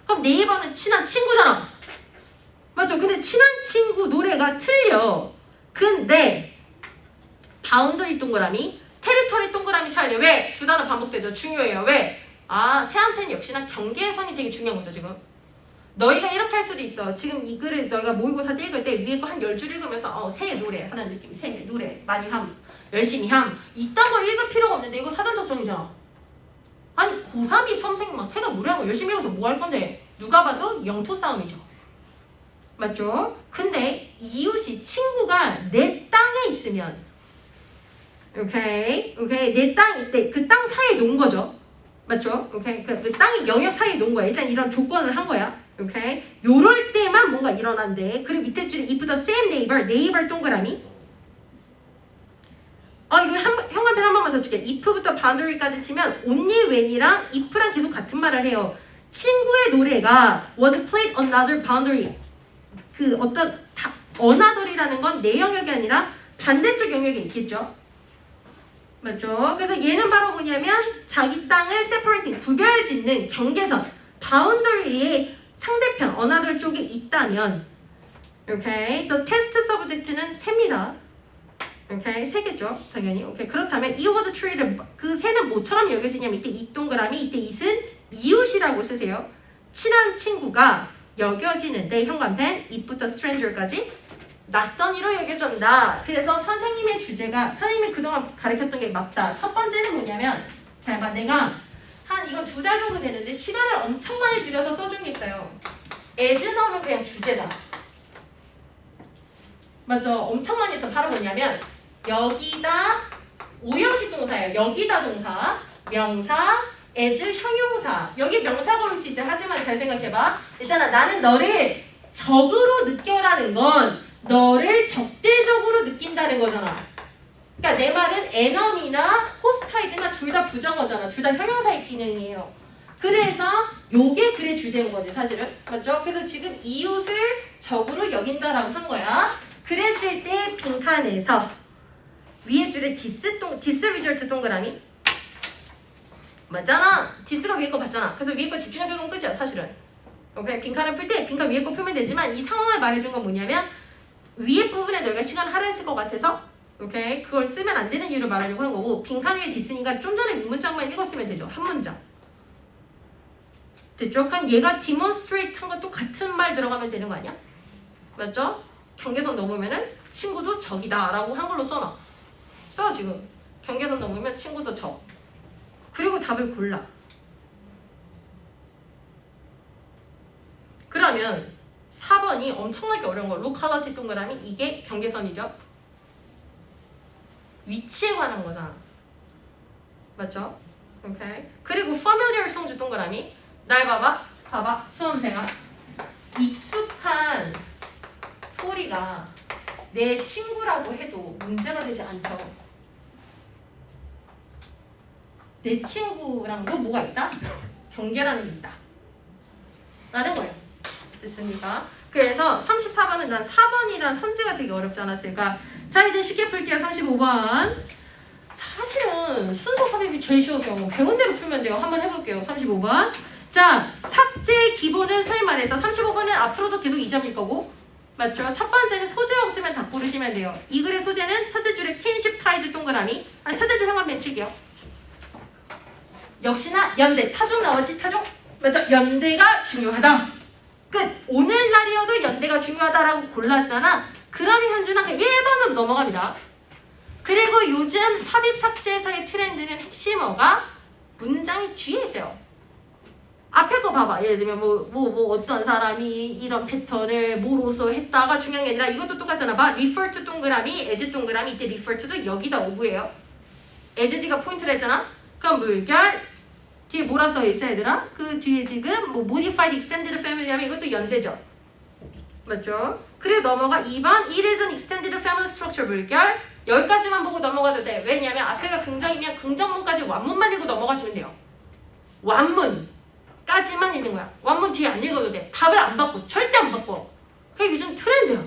그럼 네이버는 친한 친구잖아. 맞죠? 근데 친한 친구 노래가 틀려. 근데 바운더리 동그라미 테리토리 동그라미 쳐야 돼. 왜? 두 단어 반복되죠. 중요해요. 왜? 새한테는 역시나 경계선이 되게 중요한 거죠. 지금 너희가 이렇게 할 수도 있어. 지금 이 글을 너희가 모의고사 때 읽을 때 위에 거 한 10줄 읽으면서 새 노래 하는 느낌. 새 노래 많이 함 열심히 함 이딴 거 읽을 필요가 없는데 이거 사전 접종이잖아. 아니 고3이 수험생이 막 새가 노래하는 거 열심히 해서 뭐 할 건데 누가 봐도 영토 싸움이죠. 맞죠? 근데 이웃이 친구가 내 땅에 있으면 오케이 내 땅 이때 그 땅 사이에 놓은 거죠. 맞죠? 오케이 그 땅의 영역 사이에 놓은 거야. 일단 이런 조건을 한 거야. 오케이 요럴 때만 뭔가 일어난대. 그리고 밑에 줄에 if the same neighbor 네이버 동그라미 이거 현관펜 한 번만 더 칠게. if부터 boundary까지 치면 only when이랑 if랑 계속 같은 말을 해요. 친구의 노래가 was played on another boundary. 그 어떤 another이라는 건 내 영역이 아니라 반대쪽 영역에 있겠죠. 맞죠? 그래서 얘는 바로 뭐냐면 자기 땅을 separating 구별짓는 경계선 boundary의 상대편 another 쪽에 있다면 오케이 the test subject는 새입니다. 오케이 새겠죠 당연히. 오케이 그렇다면 it was treated 그 새는 뭐처럼 여겨지냐면 이때 이 동그라미 이때 it은 이웃이라고 쓰세요. 친한 친구가 여겨지는데 현관펜 it부터 stranger까지 낯선이로 여겨진다. 그래서 선생님의 주제가 선생님이 그동안 가르쳤던 게 맞다. 첫 번째는 뭐냐면 잘 봐. 내가 한 이건 2달 정도 되는데 시간을 엄청 많이 들여서 써준 게 있어요. as 나오면 그냥 주제다. 맞죠? 엄청 많이 했어. 바로 뭐냐면 여기다 5형식 동사예요. 여기다 동사, 명사, as 형용사. 여기 명사가 올 수 있어요. 하지만 잘 생각해봐. 있잖아. 나는 너를 적으로 느껴라는 건 너를 적대적으로 느낀다는 거잖아. 그러니까 내 말은 에너미나 호스타이드나 둘 다 부정어잖아. 둘 다 형용사의 기능이에요. 그래서 요게 글의 주제인 거지 사실은. 맞죠? 그래서 지금 이웃을 적으로 여긴다라고 한 거야. 그랬을 때 빈칸에서 위에 줄에 디스 리절트 동그라미 맞잖아. 디스가 위에 거 봤잖아. 그래서 위에 거 집중해서 읽으면 끝이야 사실은. 오케이 빈칸을 풀 때 빈칸 위에 거 풀면 되지만 이 상황을 말해준 건 뭐냐면 위에 부분에 너희가 시간 할애했을 것 같아서 오케이 그걸 쓰면 안 되는 이유를 말하려고 한 거고 빈칸 위에 디스니까 좀 전에 이 문장만 읽었으면 되죠. 한 문장. 됐죠? 그럼 얘가 demonstrate 한 것도 같은 말 들어가면 되는 거 아니야? 맞죠? 경계선 넘으면은 친구도 적이다 라고 한글로 써놔. 써 지금. 경계선 넘으면 친구도 적. 그리고 답을 골라. 그러면 4번이 엄청나게 어려운 거. 로컬러티 동그라미 이게 경계선이죠. 위치에 관한 거잖아. 맞죠? 오케이. 그리고 familiar 성주 동그라미 날 봐봐 수험생아 익숙한 소리가 내 친구라고 해도 문제가 되지 않죠. 내 친구랑도 뭐가 있다? 경계라는 게 있다 라는 거예요. 됐습니까? 그래서 34번은 난 4번이란 선지가 되게 어렵지 않았을까. 자 이제 쉽게 풀게요. 35번 사실은 순서 삽입이 제일 쉬워서 배운 대로 풀면 돼요. 한번 해볼게요. 35번. 자, 삭제 기본은 소위 말해서 35번은 앞으로도 계속 2점일 거고, 맞죠? 첫 번째는 소재 없으면 다 고르시면 돼요. 이 글의 소재는 첫째 줄에 킨십 타이즈 동그라미, 아니 첫째 줄 현관 벤칠게요. 역시나 연대, 타종 나왔지? 타종? 맞죠? 연대가 중요하다. 끝. 오늘날이어도 연대가 중요하다라고 골랐잖아. 그러면 현준아 그 1번으로 넘어갑니다. 그리고 요즘 삽입 삭제에서의 트렌드는 핵심어가 문장이 뒤에 있어요. 앞에 거 봐봐. 예를 들면 어떤 사람이 이런 패턴을 뭐로서 했다가 중요한 게 아니라 이것도 똑같잖아. 봐. refer to 동그라미, as 동그라미. 이때 refer to도 여기다 오브예요. as D가 포인트를 했잖아. 그럼 물결 뒤에 뭐라 써 있어 얘들아? 그 뒤에 지금 뭐 modified extended family 하면 이것도 연대죠. 맞죠? 그리고 넘어가 2번 it is an extended family structure 물결 여기까지만 보고 넘어가도 돼. 왜냐면 앞에가 긍정이면 긍정문까지 완문만 읽고 넘어가시면 돼요. 완문까지만 읽는 거야. 완문 뒤에 안 읽어도 돼. 답을 안 바꿔. 절대 안 바꿔. 그게 요즘 트렌드야.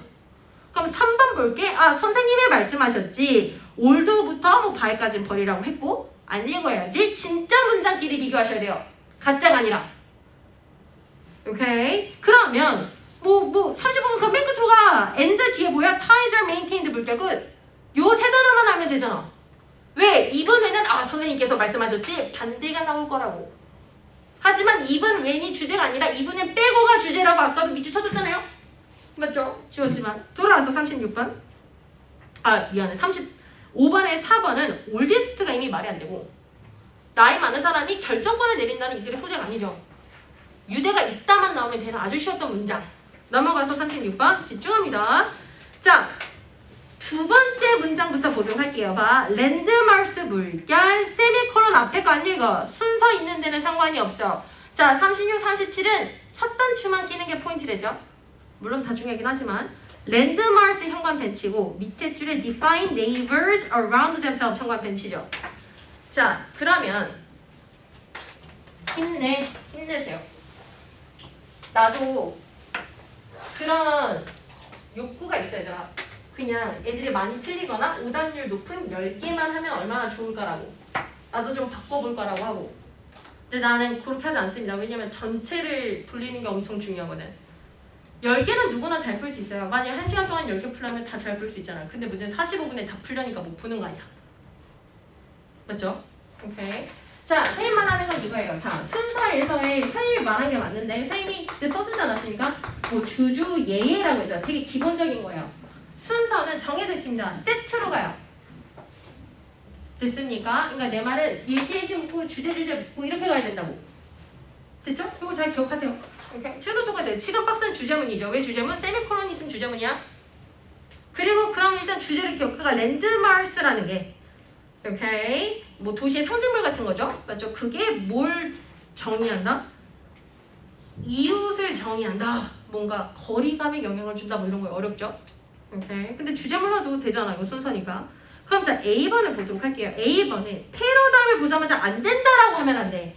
그럼 3번 볼게. 아 선생님이 말씀하셨지. 올드부터 뭐 바이까지는 버리라고 했고 안 읽어야지. 진짜 문장끼리 비교하셔야 돼요. 가짜가 아니라. 오케이? 그러면 35분 그 맨 끝으로 가. and 뒤에 뭐야? ties are maintained 물결 끝. 요 세 단어만 하면 되잖아. 왜? 2번에는 아 선생님께서 말씀하셨지 반대가 나올 거라고. 하지만 2번 웬이 주제가 아니라 2번은 빼고가 주제라고 아까도 밑줄 쳐줬잖아요. 맞죠? 지웠지만 돌아와서 36번. 아 미안해. 35번에 4번은 올디스트가 이미 말이 안 되고 나이 많은 사람이 결정권을 내린다는 이 글의 소재가 아니죠. 유대가 있다만 나오면 되는 아주 쉬웠던 문장. 넘어가서 36번 집중합니다. 자, 두 번째 문장부터 보도록 할게요. 봐. 랜드마스 물결 세미콜론 앞에 거 안 읽어. 순서 있는 데는 상관이 없어. 자, 36, 37은 첫 단추만 끼는 게 포인트래죠. 물론 다 중요하긴 하지만 랜드마스 현관 벤치고 밑에 줄에 define neighbors around themselves 현관 벤치죠. 자, 그러면 힘내세요. 나도 그런 욕구가 있어 얘들아. 그냥 애들이 많이 틀리거나 오답률 높은 10개만 하면 얼마나 좋을까라고. 나도 좀 바꿔볼 거라고 하고. 근데 나는 그렇게 하지 않습니다. 왜냐면 전체를 돌리는 게 엄청 중요하거든. 10개는 누구나 잘 풀 수 있어요. 만약 1시간 동안 10개 풀려면 다 잘 풀 수 있잖아. 근데 문제는 45분에 다 풀려니까 못 푸는 거 아니야. 맞죠? 오케이. 자, 선생님 말하는 건 이거예요. 자, 순서에서의 선생님이 말한 게 맞는데 선생님이 그때 써주지 않았습니까? 뭐 주주 예예라고 했죠. 되게 기본적인 거예요. 순서는 정해져 있습니다. 세트로 가요. 됐습니까? 그러니까 내 말은 예시 묻고 주제 묻고 이렇게 가야 된다고. 됐죠? 이거 잘 기억하세요. 오케이. 최로도가 돼. 지금 박스는 주제문이죠. 왜 주제문? 세미콜론 있으면 주제문이야. 그리고 그럼 일단 주제를 기억해가 랜드마스라는 게 오케이. 뭐 도시의 상징물 같은 거죠. 맞죠? 그게 뭘 정의한다? 이웃을 정의한다. 뭔가 거리감에 영향을 준다. 뭐 이런 거 어렵죠? 오케이. 근데 주제물로도 되잖아. 이거 순서니까. 그럼 자 A번을 보도록 할게요. A번에 패러다임을 보자마자 안 된다라고 하면 안 돼.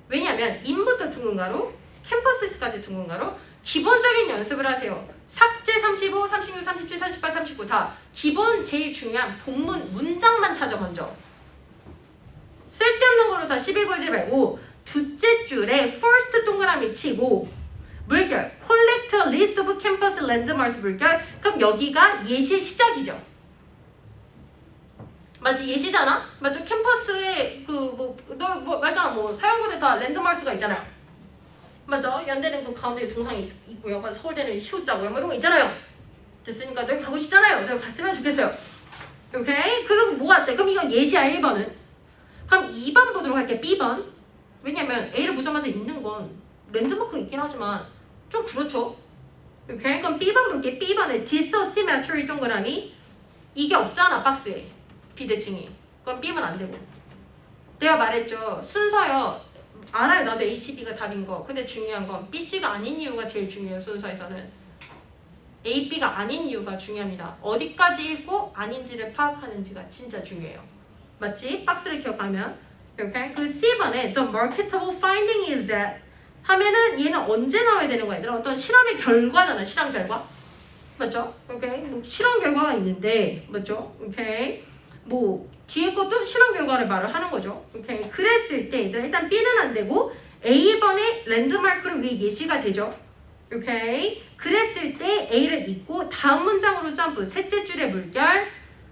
왜냐면 인부터 둥근가로 캠퍼스까지 둥근가로 기본적인 연습을 하세요. 삭제 35, 36, 37, 38, 39 다 기본 제일 중요한 본문 문장만 찾아 먼저. 쓸데없는 거로 다 시비 걸지 말고 둘째 줄에 first 동그라미 치고 물결 collect a list of campus landmarks 물결. 그럼 여기가 예시 시작이죠. 맞지? 예시잖아? 맞죠? 캠퍼스에 맞잖아. 뭐 사용고대 다 랜드마크가 있잖아요. 맞죠? 연대는 그 가운데 동상이 있고요. 서울대는 시옷자고요. 뭐 이런 거 있잖아요. 됐으니까 너희 가고 싶잖아요. 내가 갔으면 좋겠어요. 오케이? 그리고 뭐가 어때? 그럼 이건 예시야 1번은. 그럼 2번 보도록 할게. B번. 왜냐면 A를 보자마자 있는 건 랜드마크가 있긴 하지만 좀 그렇죠. 오케이? 그럼 B번 볼게. B번에 dissymmetry 동그라미 이게 없잖아 박스에. 비대칭이. 그럼 B면 안 되고. 내가 말했죠. 순서요. 알아요. 나도 A, C, B가 답인 거. 근데 중요한 건 B, C가 아닌 이유가 제일 중요해요. 순서에서는. A, B가 아닌 이유가 중요합니다. 어디까지 읽고 아닌지를 파악하는지가 진짜 중요해요. 맞지? 박스를 기억하면. 오케이? 그 C번에 The marketable finding is that 하면은 얘는 언제 나와야 되는 거야? 얘들아 어떤 실험의 결과잖아. 실험 결과. 맞죠? 오케이? 뭐 실험 결과가 있는데 맞죠? 오케이? 뭐 뒤에 것도 실험 결과를 말을 하는 거죠. 오케이. 그랬을 때 얘들아 일단 B는 안 되고 A번의 랜드마크를 위해 예시가 되죠. 오케이. 그랬을 때 A를 잊고 다음 문장으로 점프. 셋째 줄의 물결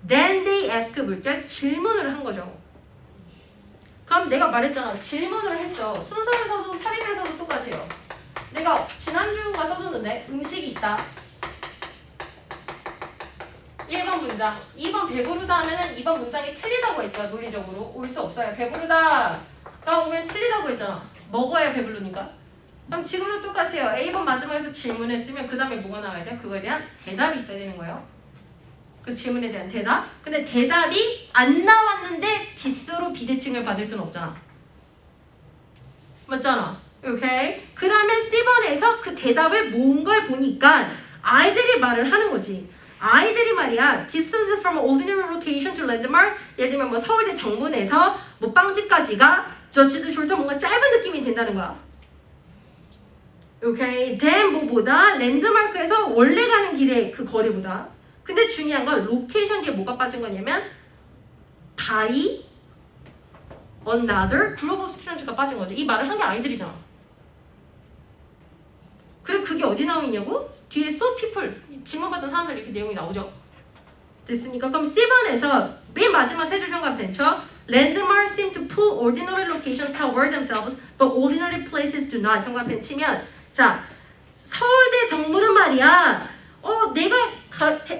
then they ask 물결 질문을 한 거죠. 그럼 내가 말했잖아. 질문을 했어. 순서에서도 삽입에서도 똑같아요. 내가 지난주가 써줬는데 음식이 있다. 1번 문장. 2번 배부르다 하면은 2번 문장이 틀리다고 했죠. 논리적으로. 올 수 없어요. 배부르다가 오면 틀리다고 했잖아. 먹어야 배부르니까. 그럼 지금도 똑같아요. A번 마지막에서 질문했으면 그 다음에 뭐가 나와야 돼요? 그거에 대한 대답이 있어야 되는 거예요. 그 질문에 대한 대답. 근데 대답이 안 나왔는데 디스로 비대칭을 받을 수는 없잖아. 맞잖아. 오케이. 그러면 C번에서 그 대답을 모은 걸 보니까 아이들이 말을 하는 거지. 아이들이 말이야. Distance from ordinary location to landmark. 예를 들면 뭐 서울대 정문에서 뭐 빵집까지가 저치도 졸터 뭔가 짧은 느낌이 된다는 거야. 오케이. then 뭐보다 랜드마크에서 원래 가는 길의 그 거리보다. 근데 중요한 건 로케이션 뒤에 뭐가 빠진 거냐면 by another 글로벌 스튜던트가 빠진 거지. 이 말을 한 게 아이들이잖아. 그리고 그게 어디 나오냐고? 뒤에 so people 질문받은 사람들 이렇게 내용이 나오죠. 됐습니까? 그럼 C번에서 맨 마지막 세 줄 현관펜 쳐. Landmarks seem to pull ordinary locations toward themselves, but ordinary places do not. 현관펜 치면 자 서울대 정문은 말이야. 내가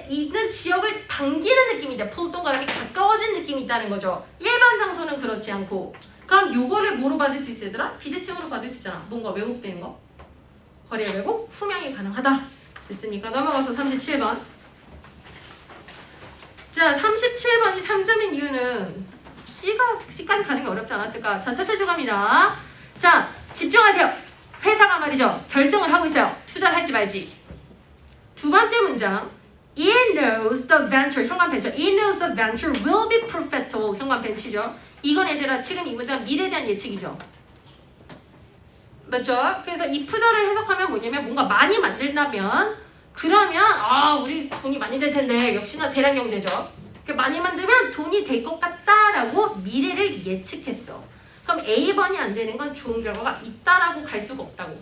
있는 지역을 당기는 느낌이 있다. pull 동그라미 가까워진 느낌이 있다는 거죠. 일반 장소는 그렇지 않고. 그럼 요거를 뭐로 받을 수 있어 얘들아? 비대칭으로 받을 수 있잖아. 뭔가 왜곡되는 거. 거리의 왜곡, 후명이 가능하다. 됐습니까? 넘어가서 37번. 자, 37번이 3점인 이유는 C까지 가는 게 어렵지 않았을까? 자, 첫째 주 갑니다. 자, 집중하세요. 회사가 말이죠. 결정을 하고 있어요. 투자를 할지 말지. 두 번째 문장. It knows the venture, 현관펜 쳐. It knows the venture will be profitable, 현관펜 치죠. 이건 얘들아 지금 이 문장 미래에 대한 예측이죠. 맞죠? 그래서 이 푸저를 해석하면 뭐냐면 뭔가 많이 만들다면 그러면 우리 돈이 많이 될 텐데 역시나 대량 경제죠. 많이 만들면 돈이 될 것 같다라고 미래를 예측했어. 그럼 A번이 안 되는 건 좋은 결과가 있다라고 갈 수가 없다고.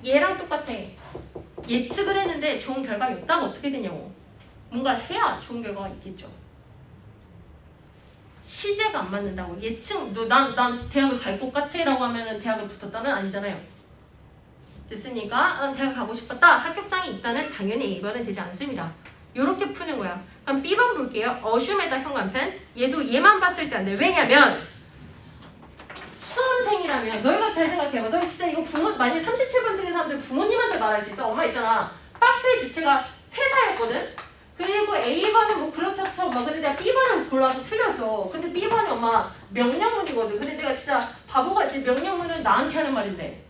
얘랑 똑같아. 예측을 했는데 좋은 결과가 있다가 어떻게 되냐고. 뭔가를 해야 좋은 결과가 있겠죠. 시제가 안 맞는다고. 예측, 난 대학을 갈 것 같아 라고 하면 대학을 붙었다는 아니잖아요. 됐습니까? 난 대학 가고 싶었다. 합격장이 있다는 당연히 A번은 되지 않습니다. 요렇게 푸는 거야. 그럼 B번 볼게요. 어슈메다 현관펜. 얘도 얘만 봤을 때 안 돼. 왜냐면 수험생이라면 너희가 잘 생각해봐. 너희 진짜 이거 만약 37번 틀린 사람들 부모님한테 말할 수 있어. 엄마 있잖아. 박스의 주체가 회사였거든. 그리고 A번은 뭐 그렇죠 막 근데 내가 B번을 골라서 틀렸어. 근데 B번이 엄마 명령문이거든. 근데 내가 진짜 바보같이 명령문은 나한테 하는 말인데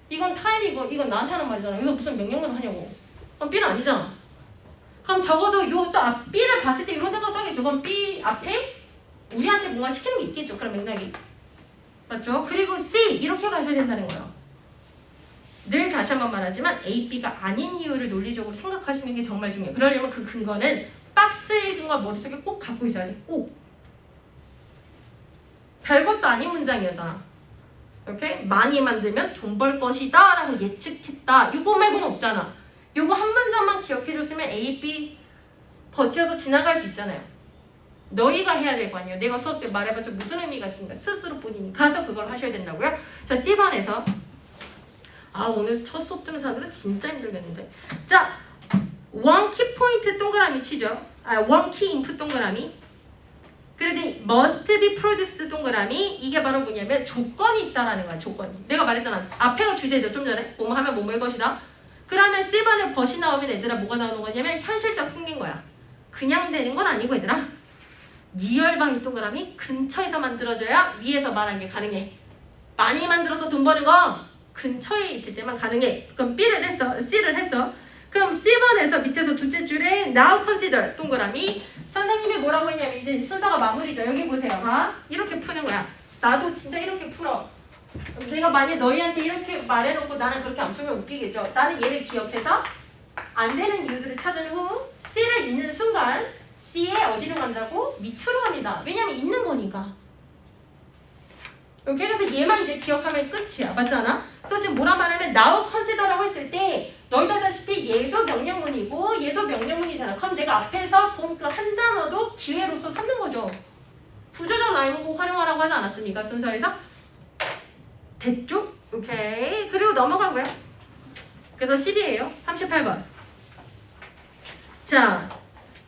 이건 타인이고 이건 나한테 하는 말이잖아. 여기서 무슨 명령문을 하냐고. 그럼 B는 아니잖아. 그럼 적어도 요 또 B를 봤을 때 이런 생각도 하겠죠. 그럼 B 앞에 우리한테 뭔가 시키는 게 있겠죠. 그런 맥락이. 맞죠? 그리고 C 이렇게 가셔야 된다는 거예요. 늘 다시 한번 말하지만 A, B가 아닌 이유를 논리적으로 생각하시는 게 정말 중요해요. 그러려면 그 근거는 박스의 근거 머릿속에 꼭 갖고 있어야 돼. 꼭. 별것도 아닌 문장이었잖아. 이렇게 많이 만들면 돈 벌 것이다 라고 예측했다. 이거 말고는 없잖아. 이거 한 문장만 기억해줬으면 A, B 버텨서 지나갈 수 있잖아요. 너희가 해야 될 거 아니에요. 내가 수업 때 말해봤자 무슨 의미가 있습니까? 스스로 본인이 가서 그걸 하셔야 된다고요. 자, C번에서 오늘 첫 수업 듣는 사람들은 진짜 힘들겠는데. 자, one key point 동그라미 치죠. one key input 동그라미. 그래도 must be produced 동그라미. 이게 바로 뭐냐면 조건이 있다라는 거야. 조건이. 내가 말했잖아. 앞에가 주제죠. 좀 전에. 뭐뭐 하면 뭐뭐일 것이다. 그러면 C번에 벗이 나오면 얘들아 뭐가 나오는 거냐면 현실적 흥미인 거야. 그냥 되는 건 아니고 얘들아. 니얼바이 동그라미 근처에서 만들어져야 위에서 말한 게 가능해. 많이 만들어서 돈 버는 거 근처에 있을 때만 가능해. 그럼 B를 했어. C를 했어. 그럼 C번에서 밑에서 둘째 줄에 now consider 동그라미. 선생님이 뭐라고 했냐면 이제 순서가 마무리죠. 여기 보세요. 봐. 이렇게 푸는 거야. 나도 진짜 이렇게 풀어. 내가 만약 너희한테 이렇게 말해놓고 나는 그렇게 안 풀면 웃기겠죠. 나는 얘를 기억해서 안 되는 이유들을 찾은 후 C를 있는 순간 C에 어디로 간다고? 밑으로 갑니다. 왜냐면 있는 거니까. 이렇게 해서 얘만 이제 기억하면 끝이야. 맞지 않아? 그래서 지금 뭐라 말하면 now consider라고 했을 때 너희도 알다시피 얘도 명령문이고 얘도 명령문이잖아. 그럼 내가 앞에서 본 그 한 단어도 기회로서 삼는 거죠. 부조적 라인으로 활용하라고 하지 않았습니까? 순서에서? 됐죠? 오케이. 그리고 넘어가고요. 그래서 10이에요. 38번. 자,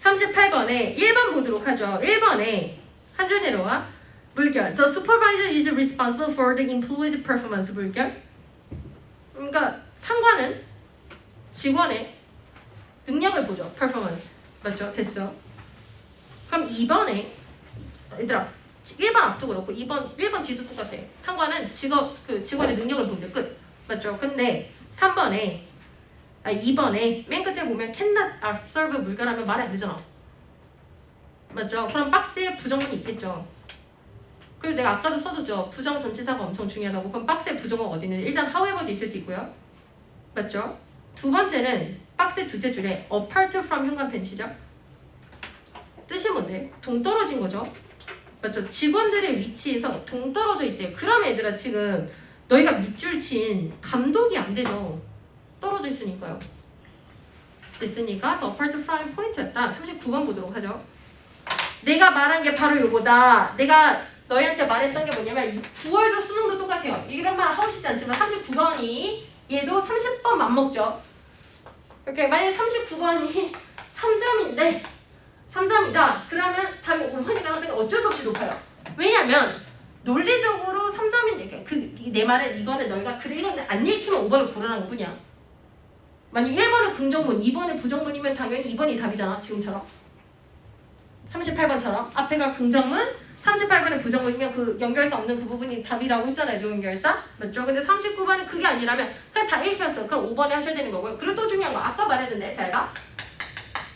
38번에 1번 보도록 하죠. 1번에 한 줄 내려와. 물결. The supervisor is responsible for the employee's performance. 물결. 그러니까 상관은 직원의 능력을 보죠. performance. 맞죠? 됐어. 그럼 2번에 얘들아 1번 앞도 그렇고 1번 뒤도 똑같아. 상관은 직원의 능력을 보는데 끝. 맞죠? 근데 2번에 맨 끝에 보면 cannot observe 물결하면 말이 안 되잖아. 맞죠? 그럼 박스에 부정문이 있겠죠. 그리고 내가 아까도 써줬죠. 부정 전치사가 엄청 중요하다고. 그럼 박스에 부정어가 어디 있는지 일단 however도 있을 수 있고요. 맞죠? 두 번째는 박스의 두째 줄에 apart from 현관 벤치죠. 뜻이 뭔데? 동떨어진 거죠. 맞죠? 직원들의 위치에서 동떨어져 있대요. 그럼 얘들아 지금 너희가 밑줄 친 감독이 안 되죠. 떨어져 있으니까요. 됐으니까 그래서 apart from 포인트였다. 39번 보도록 하죠. 내가 말한 게 바로 요거다. 내가 너희한테 말했던 게 뭐냐면 9월도 수능도 똑같아요. 이런 말 하고 싶지 않지만 39번이 얘도 30번 맞먹죠. 이렇게 만약에 39번이 3점인데 3점이다. 그러면 답이 5번이 가능성이 어쩔 수 없이 높아요. 왜냐면 논리적으로 3점인데 내 말은 이거는 너희가 그래 이건 안 읽히면 5번을 고르라는 것뿐이야. 만약 1번은 긍정문, 2번은 부정문이면 당연히 2번이 답이잖아. 지금처럼. 38번처럼 앞에가 긍정문 38번은 부정문이면 그 연결사 없는 그 부분이 답이라고 했잖아요. 노연결사. 맞죠? 근데 39번은 그게 아니라면 그냥 다 읽혔어. 그럼 5번에 하셔야 되는 거고요. 그리고 또 중요한 거 아까 말했는데 잘 봐.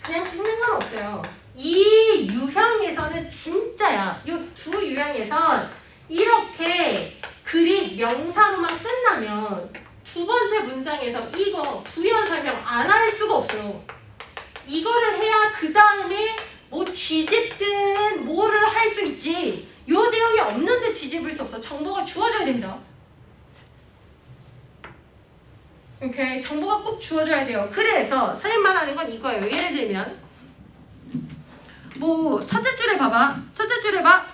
그냥 찍는 건 없어요. 이 유형에서는 진짜야. 이 두 유형에선 이렇게 글이 명사로만 끝나면 두 번째 문장에서 이거 부연 설명 안 할 수가 없어요. 이거를 해야 그 다음에 뭐 뒤집든 뭐를 할 수 있지. 요 내용이 없는데 뒤집을 수 없어. 정보가 주어져야 됩니다. 오케이. 정보가 꼭 주어져야 돼요. 그래서 선생님 말하는 건 이거예요. 예를 들면 뭐 첫째 줄에 봐봐. 첫째 줄에 봐.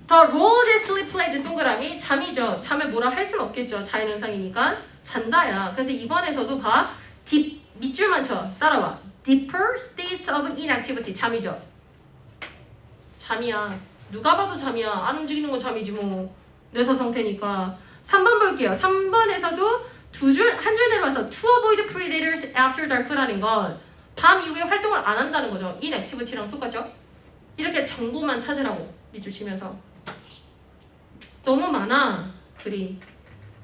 The road is sleepless 동그라미 잠이죠. 잠을 뭐라 할 수는 없겠죠. 자연현상이니까 잔다야. 그래서 이번에서도 봐. 밑줄만 쳐. 따라와. Deeper states of inactivity. 잠이죠. 잠이야. 누가 봐도 잠이야. 안 움직이는 건 잠이지 뭐. 뇌서 상태니까. 3번 볼게요. 3번에서도 한 줄 내려와서 to avoid predators after dark라는 건 밤 이후에 활동을 안 한다는 거죠. inactivity랑 똑같죠? 이렇게 정보만 찾으라고 밑줄 치면서. 너무 많아. 글이.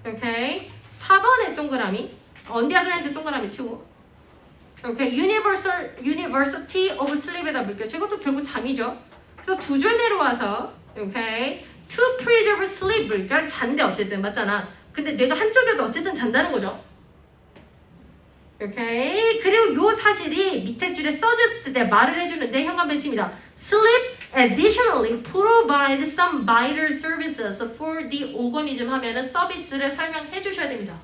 오케이. 4번의 동그라미. 언디아드랜드 동그라미 치고. 오케이. University of Sleep에다 물결. 이것도 결국 잠이죠. 그래서 두 줄 내려와서 오케이. To preserve sleep 물결. 잔대 어쨌든 맞잖아. 근데 뇌가 한쪽이어도 어쨌든 잔다는 거죠. 오케이. 그리고 요 사실이 밑에 줄에 써졌을 때 말을 해주는데 현관 벤치입니다. Sleep additionally provides some vital services for the organism 하면은 서비스를 설명해 주셔야 됩니다.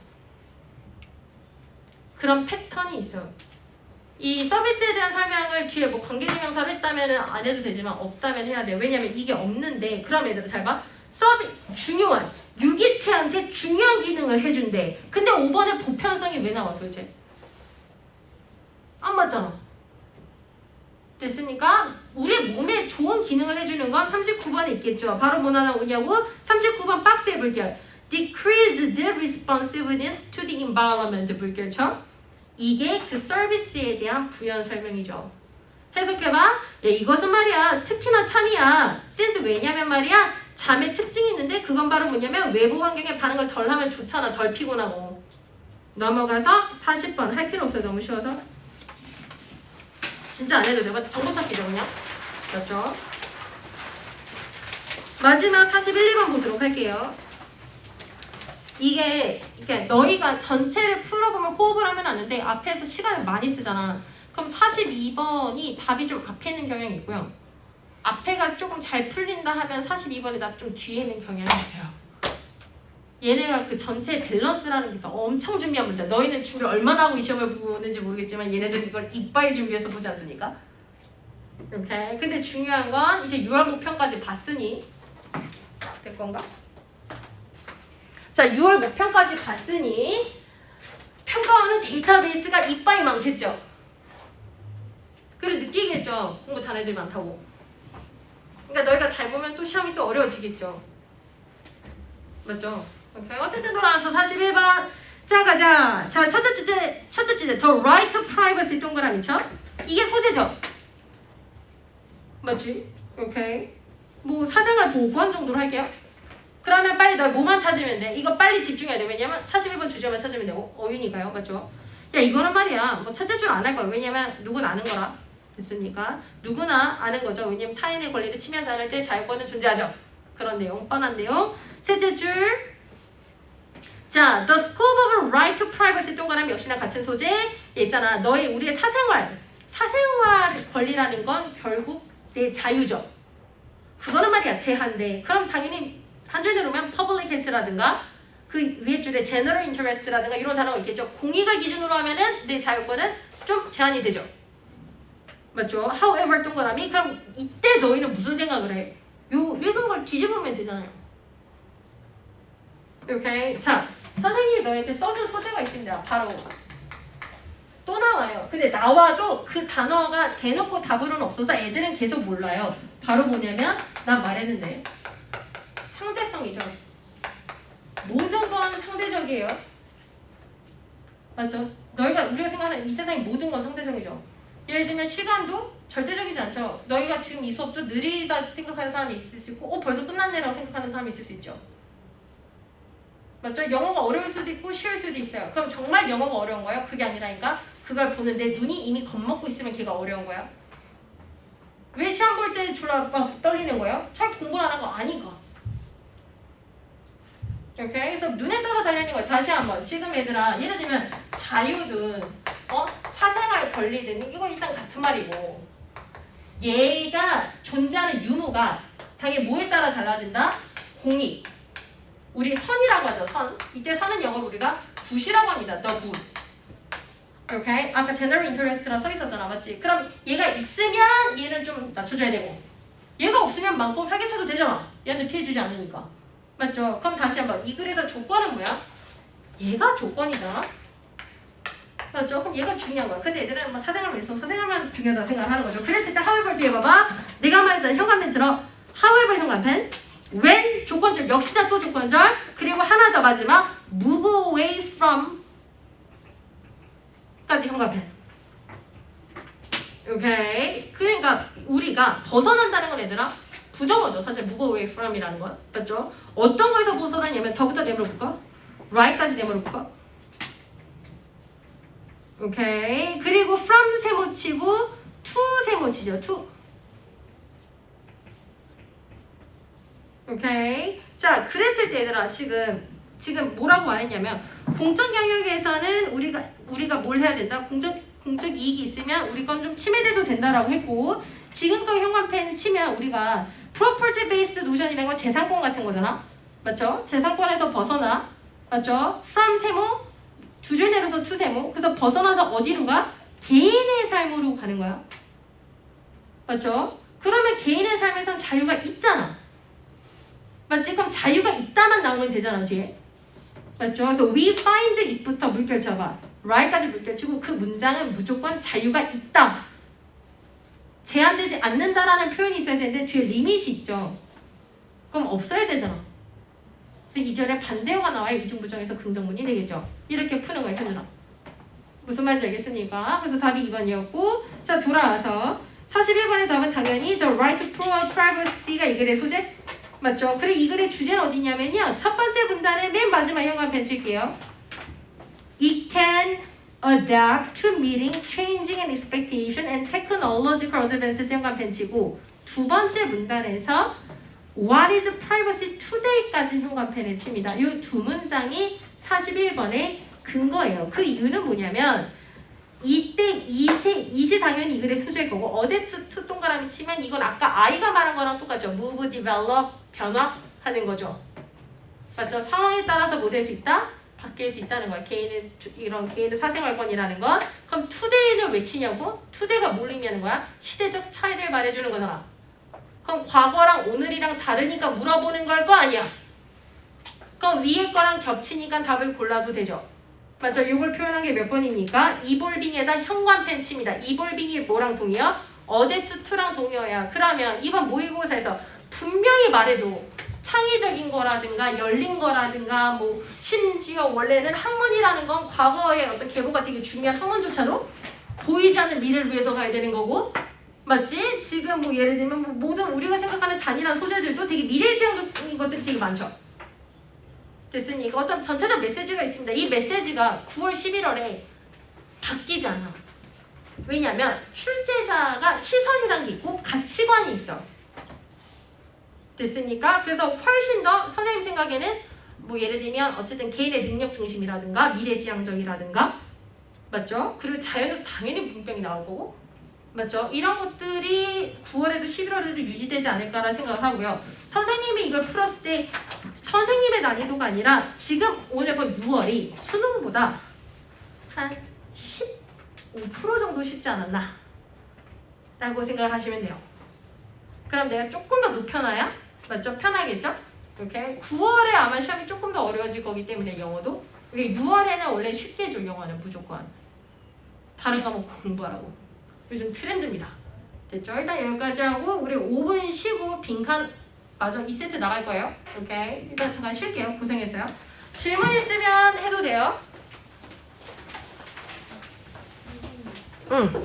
그런 패턴이 있어요. 이 서비스에 대한 설명을 뒤에 뭐 관계대명사로 했다면 안 해도 되지만 없다면 해야 돼요. 왜냐면 이게 없는데 그럼 얘들아 잘 봐. 중요한 유기체한테 중요한 기능을 해준대. 근데 5번에 보편성이 왜 나와 도대체? 안 맞잖아. 됐으니까 우리 몸에 좋은 기능을 해주는 건 39번에 있겠죠. 바로 뭐 나오냐고? 39번 박스의 물결. Decrease the responsiveness to the environment 물결죠. 이게 그 서비스에 대한 부연 설명이죠. 해석해봐. 야, 이것은 말이야. 특히나 참이야. 센스 왜냐면 말이야. 잠의 특징이 있는데 그건 바로 뭐냐면 외부 환경에 반응을 덜 하면 좋잖아. 덜 피곤하고. 넘어가서 40번. 할 필요 없어요. 너무 쉬워서. 진짜 안 해도 돼. 맞지? 정보 찾기죠 그냥. 맞죠? 마지막 41, 2번 보도록 할게요. 이게 너희가 전체를 풀어보면 호흡을 하면 안 되는데 앞에서 시간을 많이 쓰잖아. 그럼 42번이 답이 좀 앞에 있는 경향이 있고요. 앞에가 조금 잘 풀린다 하면 42번이 답이 좀 뒤에 있는 경향이 있어요. 얘네가 그 전체 밸런스라는 게 있어. 엄청 준비한 문제. 너희는 준비 얼마나 하고 이 시험을 보는지 모르겠지만 얘네들은 이걸 이빨 준비해서 보지 않습니까? 오케이. 근데 중요한 건 이제 6월 목표까지 봤으니 될 건가? 자, 6월 목표까지 봤으니 평가하는 데이터베이스가 이빨이 많겠죠? 그리고 느끼겠죠? 공부 잘하는 애들이 많다고. 그러니까 너희가 잘 보면 또 시험이 또 어려워지겠죠? 맞죠? 오케이. 어쨌든 돌아와서 41번. 자, 가자. 자, 첫째 주제. The right to privacy 동그라미죠? 이게 소재죠? 맞지? 오케이. 뭐 사생활 보호권 정도로 할게요. 그러면 빨리 너 뭐만 찾으면 돼? 이거 빨리 집중해야 돼. 왜냐면 41번 주제만 찾으면 되고 어휘니까요. 맞죠? 야, 이거는 말이야. 뭐 첫째 줄 안 할 거야. 왜냐면 누구나 아는 거라. 됐습니까? 누구나 아는 거죠. 왜냐면 타인의 권리를 침해하지 않을 때 자유권은 존재하죠. 그런 내용, 뻔한 내용. 셋째 줄. 자, the scope of right to privacy 동그라미 역시나 같은 소재. 얘 있잖아. 우리의 사생활 권리라는 건 결국 내 자유죠. 그거는 말이야 제한돼. 그럼 당연히 한 줄 내놓으면 public health라든가 그 위에 줄에 general interest라든가 이런 단어가 있겠죠. 공익을 기준으로 하면은 내 자유권은 좀 제한이 되죠. 맞죠? However 동그라미. 그럼 이때 너희는 무슨 생각을 해? 요 읽은 걸 뒤집으면 되잖아요. 오케이. 자, 선생님이 너희한테 써준 소재가 있습니다. 바로 또 나와요. 근데 나와도 그 단어가 대놓고 답으로는 없어서 애들은 계속 몰라요. 바로 뭐냐면 난 말했는데 상대성이죠. 모든 건 상대적이에요. 맞죠? 우리가 생각하는 이 세상의 모든 건 상대적이죠. 예를 들면 시간도 절대적이지 않죠. 너희가 지금 이 수업도 느리다 생각하는 사람이 있을 수 있고 벌써 끝났네라고 생각하는 사람이 있을 수 있죠. 맞죠? 영어가 어려울 수도 있고 쉬울 수도 있어요. 그럼 정말 영어가 어려운 거예요? 그게 아니라니까 그걸 보는데 눈이 이미 겁먹고 있으면 걔가 어려운 거야? 왜 시험 볼 때 졸라 막 떨리는 거예요? 잘 공부를 안 한 거 아니까. 오케이? 그래서 눈에 따라 달려있는 거예요. 다시 한번 지금 얘들아 예를 들면 자유든 사생활 권리든 이건 일단 같은 말이고 얘가 존재하는 유무가 당연히 뭐에 따라 달라진다? 공익. 우리 선이라고 하죠. 선. 이때 선은 영어로 우리가 굿이라고 합니다. the good. 오케이? 아까 general interest라 써 있었잖아. 맞지? 그럼 얘가 있으면 얘는 좀 낮춰줘야 되고 얘가 없으면 마음껏 활개쳐도 되잖아. 얘한테 피해주지 않으니까. 맞죠? 그럼 다시 한번 이 글에서 조건은 뭐야? 얘가 조건이잖아. 맞죠? 그럼 얘가 중요한 거야. 근데 애들은 뭐 사생활만 있어 사생활만 중요하다 생각하는 거죠. 그랬을 때 however 뒤에 봐봐. 내가 말했잖아. 현관펜 들어. however 현관펜. when 조건절 역시나 또 조건절. 그리고 하나 더 마지막 move away from 까지 현관펜. 오케이. 그러니까 우리가 벗어난다는 건 얘들아 부정어죠. 사실 move away from이라는 건. 맞죠? 어떤 거에서 벗어나냐면 더부터 내밀어볼까? right까지 내밀어볼까? 오케이. 그리고 from 세모 치고 to 세모 치죠. to. 오케이. 자, 그랬을 때 얘들아 지금 뭐라고 말했냐면 공적 영역에서는 우리가 뭘 해야 된다? 공적 이익이 있으면 우리 건 좀 침해돼도 된다라고 했고 지금껏 현관펜 치면 우리가 property based 노션이라는 건 재산권 같은 거잖아. 맞죠? 재산권에서 벗어나. 맞죠? from 세모 두 줄 내려서 to 세모. 그래서 벗어나서 어디로 가? 개인의 삶으로 가는 거야. 맞죠? 그러면 개인의 삶에선 자유가 있잖아. 맞지? 그럼 자유가 있다만 나오면 되잖아 뒤에. 맞죠? 그래서 we find it부터 물결 쳐봐. right까지 물결 치고 그 문장은 무조건 자유가 있다. 제한되지 않는다라는 표현이 있어야 되는데 뒤에 리밋이 있죠. 그럼 없어야 되잖아. 그래서 2절에 반대어가 나와야 이중부정에서 긍정문이 되겠죠. 이렇게 푸는 거예요. 현준아. 무슨 말인지 알겠습니까? 그래서 답이 2번이었고 자 돌아와서 41번의 답은 당연히 the right to privacy가 이 글의 소재 맞죠? 그리고 이 글의 주제는 어디냐면요. 첫 번째 분단의 맨 마지막 현관펜 칠게요. It can adapt to meeting changing and expectation and technological advances 현관펜 치고 두 번째 문단에서 What is privacy today까지 현관펜을 칩니다. 이 두 문장이 41번의 근거예요. 그 이유는 뭐냐면 이때 이시 당연히 이 글의 소재일 거고 어데트 투 동그라미 치면 이건 아까 아이가 말한 거랑 똑같죠. move, develop, 변화하는 거죠. 맞죠? 상황에 따라서 뭐 될 수 있다? 바뀔 수 있다는 거야. 개인의 사생활권이라는 건. 그럼 today를 왜 치냐고? today가 뭘 의미하는 거야? 시대적 차이를 말해주는 거잖아. 그럼 과거랑 오늘이랑 다르니까 물어보는 걸 거 아니야. 그럼 위에 거랑 겹치니까 답을 골라도 되죠. 맞죠? 이걸 표현한 게 몇 번입니까? 이볼빙에다 현관펜 칩니다. 이볼빙이 뭐랑 동의어? 어데트 투랑 동의어야. 그러면 이번 모의고사에서 분명히 말해줘. 창의적인 거라든가 열린 거라든가 뭐 심지어 원래는 학문이라는 건 과거의 어떤 계보가 되게 중요한 학문조차도 보이지 않는 미래를 위해서 가야 되는 거고 맞지? 지금 뭐 예를 들면 뭐 모든 우리가 생각하는 단일한 소재들도 되게 미래지향적인 것들이 되게 많죠. 됐으니까 어떤 전체적 메시지가 있습니다. 이 메시지가 9월 11월에 바뀌지 않아. 왜냐하면 출제자가 시선이란 게 있고 가치관이 있어. 됐으니까 그래서 훨씬 더 선생님 생각에는 뭐 예를 들면 어쨌든 개인의 능력 중심이라든가 미래지향적이라든가 맞죠? 그리고 자연은 당연히 문병이 나올 거고 맞죠? 이런 것들이 9월에도 11월에도 유지되지 않을까라는 생각을 하고요. 선생님이 이걸 풀었을 때 선생님의 난이도가 아니라 지금 오늘 본 6월이 수능보다 한 15% 정도 쉽지 않았나 라고 생각하시면 돼요. 그럼 내가 조금 더 높여놔야 맞죠? 편하겠죠? 이렇게 9월에 아마 시험이 조금 더 어려워질 거기 때문에 영어도 이게 6월에는 원래 쉽게 줘. 영어는 무조건 다른 과목 공부하라고 요즘 트렌드입니다. 됐죠? 일단 여기까지 하고 우리 5분 쉬고 빈칸 맞아 2세트 나갈 거예요. 오케이 일단 잠깐 쉴게요. 고생했어요. 질문 있으면 해도 돼요. 응.